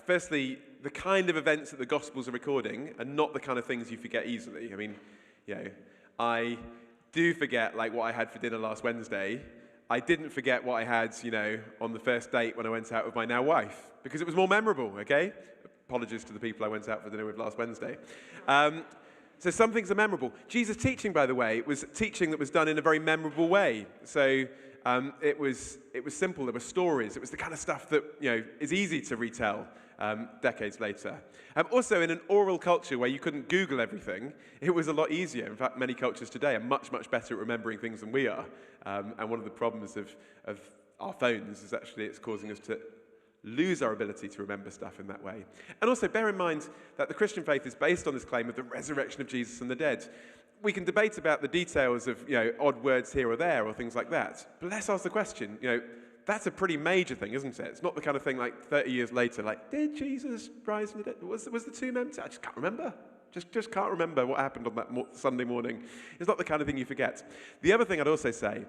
Firstly, the kind of events that the Gospels are recording are not the kind of things you forget easily. I mean, I do forget like what I had for dinner last Wednesday. I didn't forget what I had, on the first date when I went out with my now wife, because it was more memorable, okay? Apologies to the people I went out for dinner with last Wednesday. So some things are memorable. Jesus' teaching, by the way, was teaching that was done in a very memorable way. So it was simple. There were stories. It was the kind of stuff that is easy to retell decades later. Also, in an oral culture where you couldn't Google everything, it was a lot easier. In fact, many cultures today are much, much better at remembering things than we are. And one of the problems of our phones is actually it's causing us to lose our ability to remember stuff in that way. And also bear in mind that the Christian faith is based on this claim of the resurrection of Jesus from the dead. We can debate about the details of odd words here or there or things like that. But let's ask the question, that's a pretty major thing, isn't it? It's not the kind of thing like 30 years later, like, did Jesus rise from the dead? Was the tomb empty? I just can't remember. Just can't remember what happened on that Sunday morning. It's not the kind of thing you forget. The other thing I'd also say,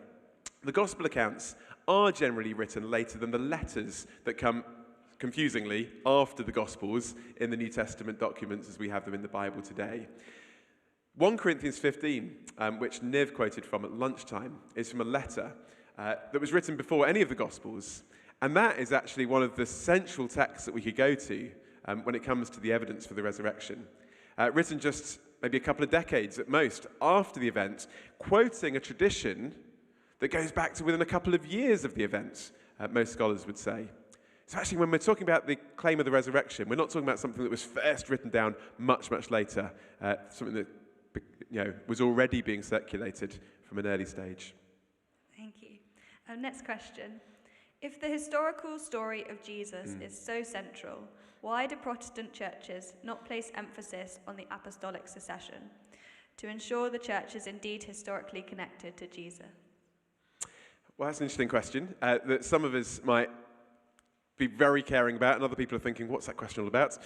the gospel accounts are generally written later than the letters that come, confusingly, after the Gospels in the New Testament documents as we have them in the Bible today. 1 Corinthians 15, which Niv quoted from at lunchtime, is from a letter that was written before any of the Gospels. And that is actually one of the central texts that we could go to when it comes to the evidence for the resurrection. Written just maybe a couple of decades at most after the event, quoting a tradition that goes back to within a couple of years of the event, most scholars would say. So actually, when we're talking about the claim of the resurrection, we're not talking about something that was first written down much, much later, something that was already being circulated from an early stage. Thank you. Next question. If the historical story of Jesus is so central, why do Protestant churches not place emphasis on the apostolic succession to ensure the church is indeed historically connected to Jesus? Well, that's an interesting question that some of us might be very caring about, and other people are thinking, what's that question all about?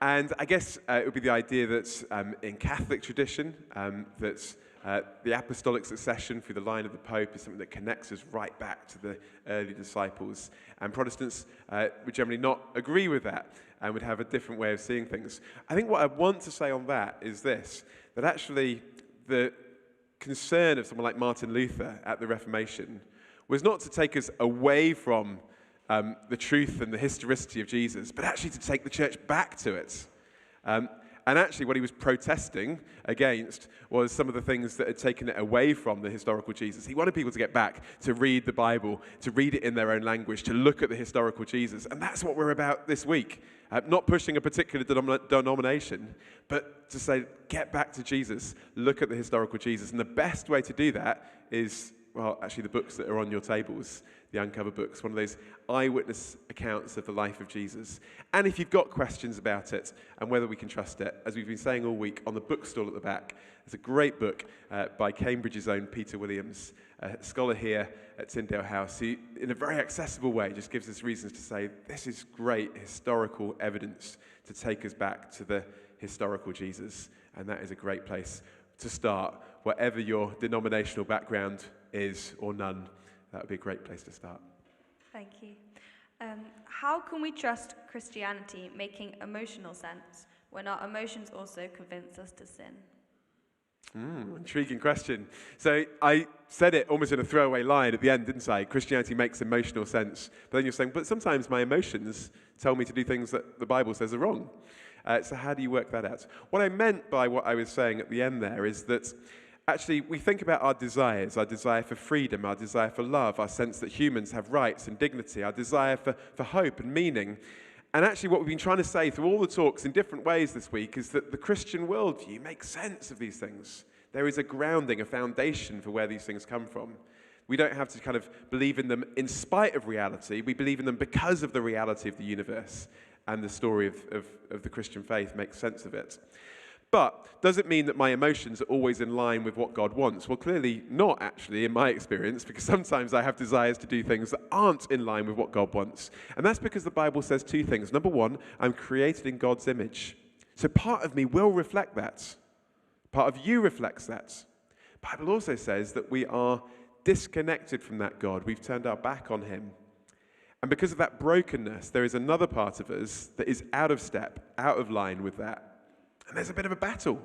And I guess it would be the idea that in Catholic tradition, that the apostolic succession through the line of the Pope is something that connects us right back to the early disciples. And Protestants would generally not agree with that and would have a different way of seeing things. I think what I want to say on that is this, that actually the concern of someone like Martin Luther at the Reformation was not to take us away from the truth and the historicity of Jesus, but actually to take the church back to it. And And actually what he was protesting against was some of the things that had taken it away from the historical Jesus. He wanted people to get back, to read the Bible, to read it in their own language, to look at the historical Jesus. And that's what we're about this week. Not pushing a particular denomination, but to say, get back to Jesus, look at the historical Jesus. And the best way to do that is, well, actually the books that are on your tables, the Uncover books, one of those eyewitness accounts of the life of Jesus. And if you've got questions about it and whether we can trust it, as we've been saying all week, on the bookstall at the back, there's a great book by Cambridge's own Peter Williams, a scholar here at Tyndale House, who, in a very accessible way, just gives us reasons to say, this is great historical evidence to take us back to the historical Jesus. And that is a great place to start, whatever your denominational background is or none. That would be a great place to start. Thank you. How can we trust Christianity making emotional sense when our emotions also convince us to sin? Intriguing question. So I said it almost in a throwaway line at the end, didn't I? Christianity makes emotional sense. But then you're saying, but sometimes my emotions tell me to do things that the Bible says are wrong. So how do you work that out? What I meant by what I was saying at the end there is that actually we think about our desires, our desire for freedom, our desire for love, our sense that humans have rights and dignity, our desire for hope and meaning. And actually what we've been trying to say through all the talks in different ways this week is that the Christian worldview makes sense of these things. There is a grounding, a foundation for where these things come from. We don't have to kind of believe in them in spite of reality. We believe in them because of the reality of the universe, and the story of the Christian faith makes sense of it. But does it mean that my emotions are always in line with what God wants? Well, clearly not, actually, in my experience, because sometimes I have desires to do things that aren't in line with what God wants. And that's because the Bible says two things. Number one, I'm created in God's image. So part of me will reflect that. Part of you reflects that. The Bible also says that we are disconnected from that God. We've turned our back on him. And because of that brokenness, there is another part of us that is out of step, out of line with that. And there's a bit of a battle.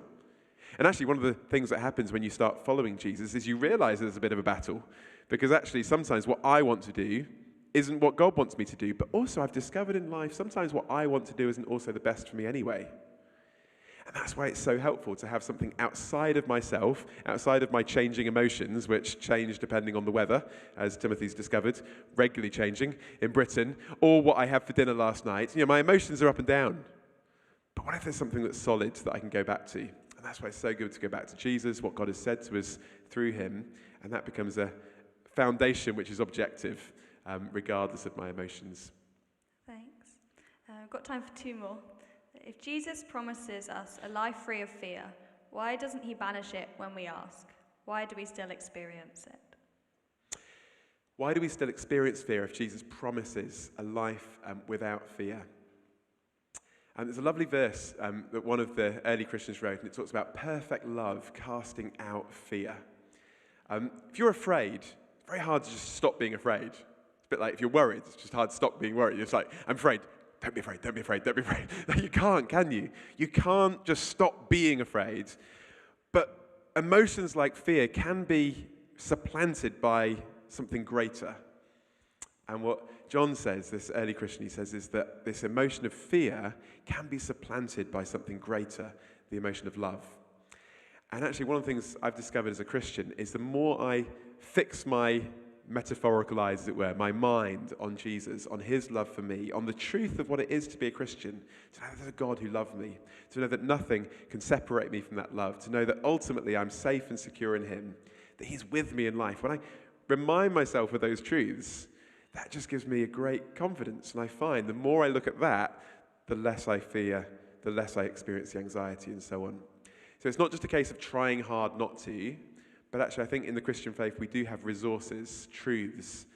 And actually, one of the things that happens when you start following Jesus is you realize there's a bit of a battle. Because actually, sometimes what I want to do isn't what God wants me to do. But also, I've discovered in life, sometimes what I want to do isn't also the best for me anyway. And that's why it's so helpful to have something outside of myself, outside of my changing emotions, which change depending on the weather, as Timothy's discovered, regularly changing in Britain, or what I had for dinner last night. You know, my emotions are up and down. But what if there's something that's solid that I can go back to? And that's why it's so good to go back to Jesus, what God has said to us through him, and that becomes a foundation which is objective, regardless of my emotions. Thanks. We've got time for two more. If Jesus promises us a life free of fear, why doesn't he banish it when we ask? Why do we still experience it? Why do we still experience fear if Jesus promises a life without fear? And there's a lovely verse that one of the early Christians wrote, and it talks about perfect love casting out fear. If you're afraid, it's very hard to just stop being afraid. It's a bit like if you're worried, it's just hard to stop being worried. It's like, I'm afraid. Don't be afraid, don't be afraid, don't be afraid. You can't, can you? You can't just stop being afraid. But emotions like fear can be supplanted by something greater. And what John says, this early Christian, he says, is that this emotion of fear can be supplanted by something greater, the emotion of love. And actually, one of the things I've discovered as a Christian is the more I fix my metaphorical eyes, as it were, my mind on Jesus, on his love for me, on the truth of what it is to be a Christian, to know there's a God who loved me, to know that nothing can separate me from that love, to know that ultimately I'm safe and secure in him, that he's with me in life. When I remind myself of those truths, that just gives me a great confidence. And I find the more I look at that, the less I fear, the less I experience the anxiety and so on. So it's not just a case of trying hard not to, but actually I think in the Christian faith we do have resources, truths,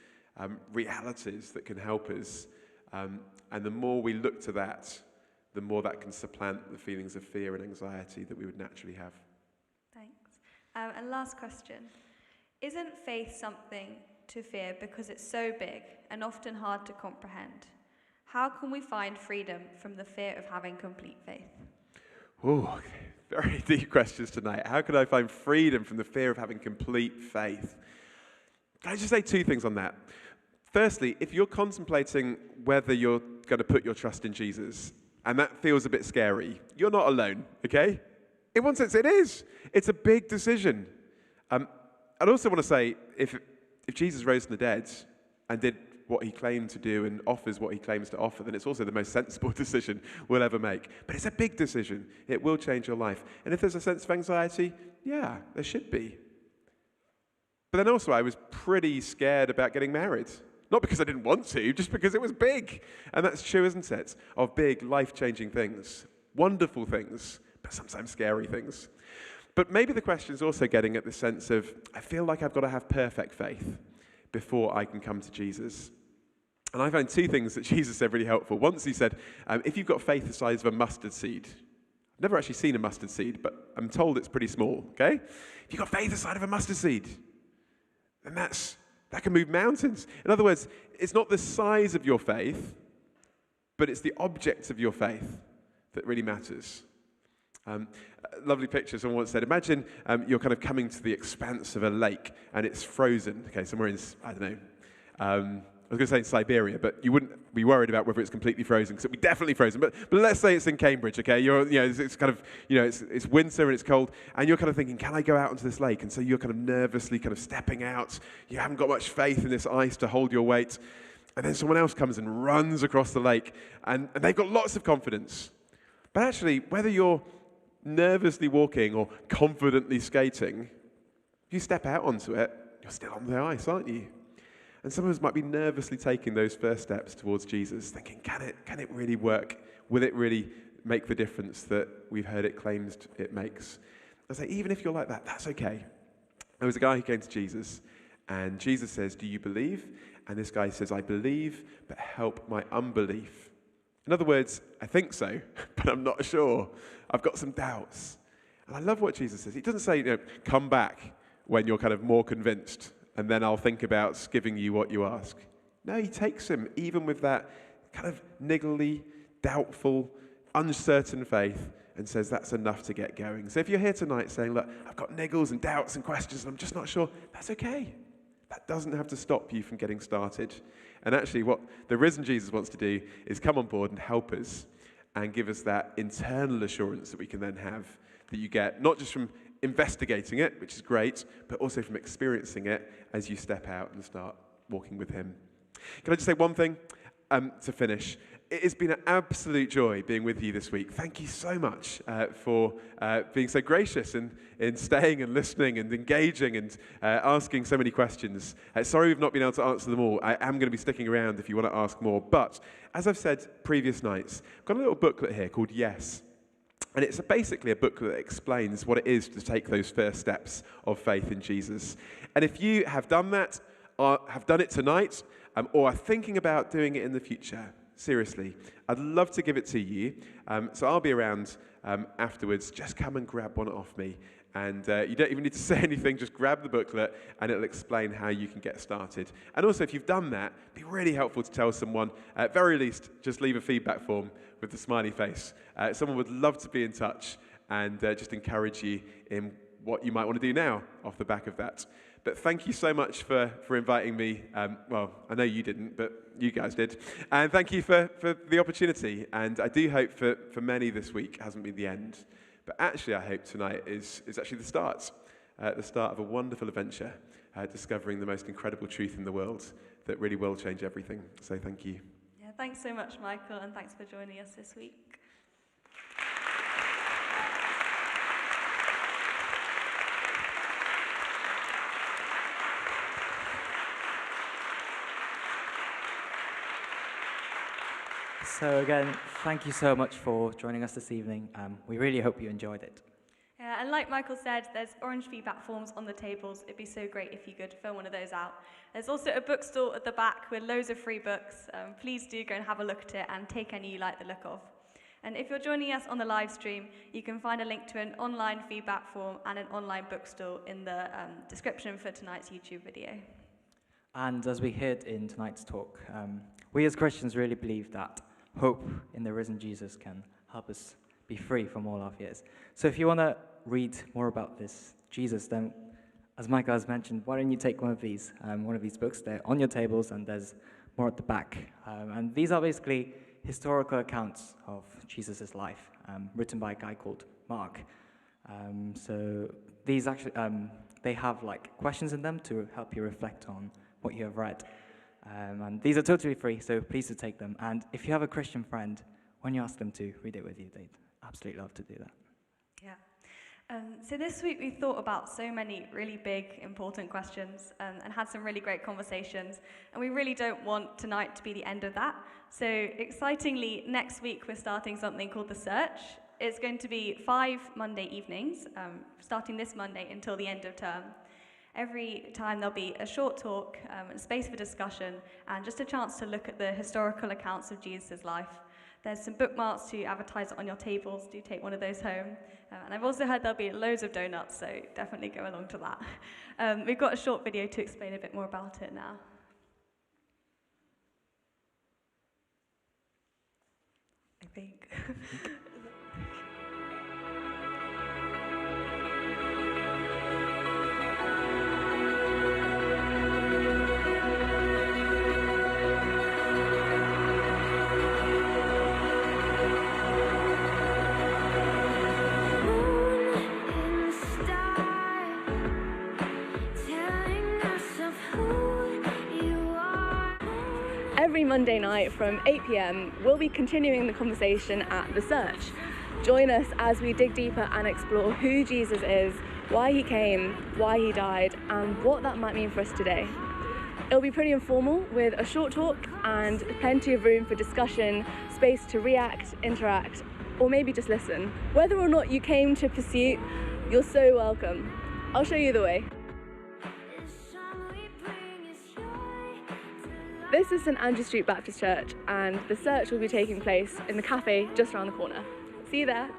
realities that can help us. And the more we look to that, the more that can supplant the feelings of fear and anxiety that we would naturally have. Thanks. And last question. Isn't faith something to fear because it's so big and often hard to comprehend? How can we find freedom from the fear of having complete faith? Oh, very deep questions tonight. How can I find freedom from the fear of having complete faith? Can I just say two things on that? Firstly, if you're contemplating whether you're going to put your trust in Jesus, and that feels a bit scary, you're not alone, okay? In one sense, it is. It's a big decision. I'd also want to say, if Jesus rose from the dead and did what he claimed to do and offers what he claims to offer, then it's also the most sensible decision we'll ever make. But it's a big decision. It will change your life. And if there's a sense of anxiety, yeah, there should be. But then also I was pretty scared about getting married. Not because I didn't want to, just because it was big. And that's true, isn't it? Of big, life-changing things. Wonderful things, but sometimes scary things. But maybe the question is also getting at the sense of, I feel like I've got to have perfect faith before I can come to Jesus. And I found two things that Jesus said really helpful. Once he said, if you've got faith the size of a mustard seed, I've never actually seen a mustard seed, but I'm told it's pretty small, okay? If you've got faith the size of a mustard seed, then that can move mountains. In other words, it's not the size of your faith, but it's the object of your faith that really matters. Lovely picture, someone once said, imagine you're kind of coming to the expanse of a lake and it's frozen, okay, somewhere in, I don't know, I was going to say in Siberia, but you wouldn't be worried about whether it's completely frozen, because it'll be definitely frozen. But let's say it's in Cambridge, okay? It's kind of, it's winter and it's cold, and you're kind of thinking, can I go out onto this lake? And so you're kind of nervously kind of stepping out. You haven't got much faith in this ice to hold your weight. And then someone else comes and runs across the lake, and they've got lots of confidence. But actually, whether you're nervously walking or confidently skating, if you step out onto it, you're still on the ice, aren't you? And some of us might be nervously taking those first steps towards Jesus, thinking, can it really work? Will it really make the difference that we've heard it claims it makes? I say, even if you're like that, that's okay. There was a guy who came to Jesus, and Jesus says, do you believe? And this guy says, I believe, but help my unbelief. In other words, I think so, but I'm not sure. I've got some doubts. And I love what Jesus says. He doesn't say, come back when you're kind of more convinced, and then I'll think about giving you what you ask. No, he takes him, even with that kind of niggly, doubtful, uncertain faith, and says that's enough to get going. So if you're here tonight saying, look, I've got niggles and doubts and questions, and I'm just not sure, that's okay. That doesn't have to stop you from getting started. And actually, what the risen Jesus wants to do is come on board and help us and give us that internal assurance that we can then have, that you get not just from investigating it, which is great, but also from experiencing it as you step out and start walking with him. Can I just say one thing to finish? It has been an absolute joy being with you this week. Thank you so much for being so gracious in staying and listening and engaging and asking so many questions. Sorry we've not been able to answer them all. I am going to be sticking around if you want to ask more. But as I've said previous nights, I've got a little booklet here called Yes. And it's basically a book that explains what it is to take those first steps of faith in Jesus. And if you have done that, or have done it tonight, or are thinking about doing it in the future, seriously, I'd love to give it to you. So I'll be around afterwards. Just come and grab one off me. And you don't even need to say anything. Just grab the booklet, and it'll explain how you can get started. And also, if you've done that, it'd be really helpful to tell someone. At very least, just leave a feedback form with the smiley face. Someone would love to be in touch and just encourage you in what you might want to do now off the back of that. But thank you so much for inviting me. Well, I know you didn't, but you guys did. And thank you for the opportunity. And I do hope for many this week hasn't been the end. But actually, I hope tonight is actually the start of a wonderful adventure, discovering the most incredible truth in the world that really will change everything. So thank you. Yeah, thanks so much, Michael, and thanks for joining us this week. So again, thank you so much for joining us this evening. We really hope you enjoyed it. Yeah, and like Michael said, there's orange feedback forms on the tables. It'd be so great if you could fill one of those out. There's also a bookstore at the back with loads of free books. Please do go and have a look at it and take any you like the look of. And if you're joining us on the live stream, you can find a link to an online feedback form and an online bookstore in the description for tonight's YouTube video. And as we heard in tonight's talk, we as Christians really believe that hope in the risen Jesus can help us be free from all our fears. So if you want to read more about this Jesus, then as Michael has mentioned, why don't you take one of these books? They're on your tables, and there's more at the back. And these are basically historical accounts of Jesus' life, written by a guy called Mark. So these actually, they have like questions in them to help you reflect on what you have read. And these are totally free, so please do take them. And if you have a Christian friend, when you ask them to read it with you, they'd absolutely love to do that. Yeah. So this week we thought about so many really big, important questions and had some really great conversations. And we really don't want tonight to be the end of that. So excitingly, next week we're starting something called The Search. It's going to be 5 Monday evenings, starting this Monday until the end of term. Every time there'll be a short talk, a space for discussion, and just a chance to look at the historical accounts of Jesus' life. There's some bookmarks to advertise on your tables. Do take one of those home. And I've also heard there'll be loads of donuts, so definitely go along to that. We've got a short video to explain a bit more about it now. I think. Every Monday night from 8 p.m, we'll be continuing the conversation at The Search. Join us as we dig deeper and explore who Jesus is, why he came, why he died, and what that might mean for us today. It'll be pretty informal with a short talk and plenty of room for discussion, space to react, interact, or maybe just listen. Whether or not you came to Pursuit, you're so welcome. I'll show you the way. This is St Andrew Street Baptist Church, and The Search will be taking place in the cafe just around the corner. See you there.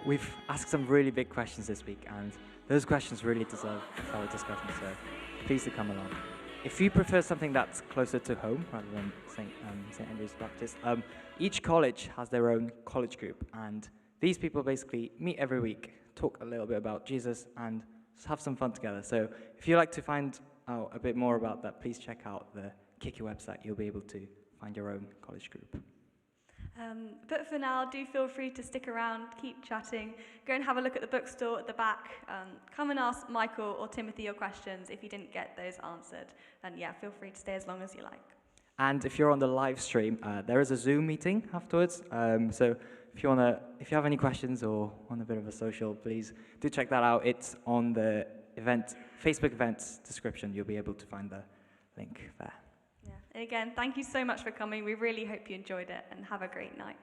We've asked some really big questions this week, and those questions really deserve a further discussion, so please do come along. If you prefer something that's closer to home rather than St Andrew's Baptist, each college has their own college group, and these people basically meet every week, talk a little bit about Jesus, and just have some fun together. So if you'd like to find out a bit more about that, please check out the Kiki website. You'll be able to find your own college group. But for now, do feel free to stick around, keep chatting, go and have a look at the bookstore at the back. Come and ask Michael or Timothy your questions if you didn't get those answered. And yeah, feel free to stay as long as you like. And if you're on the live stream, there is a Zoom meeting afterwards. So if you have any questions or want a bit of a social, please do check that out. It's on the Facebook events description. You'll be able to find the link there. Yeah. And again, thank you so much for coming. We really hope you enjoyed it, and have a great night.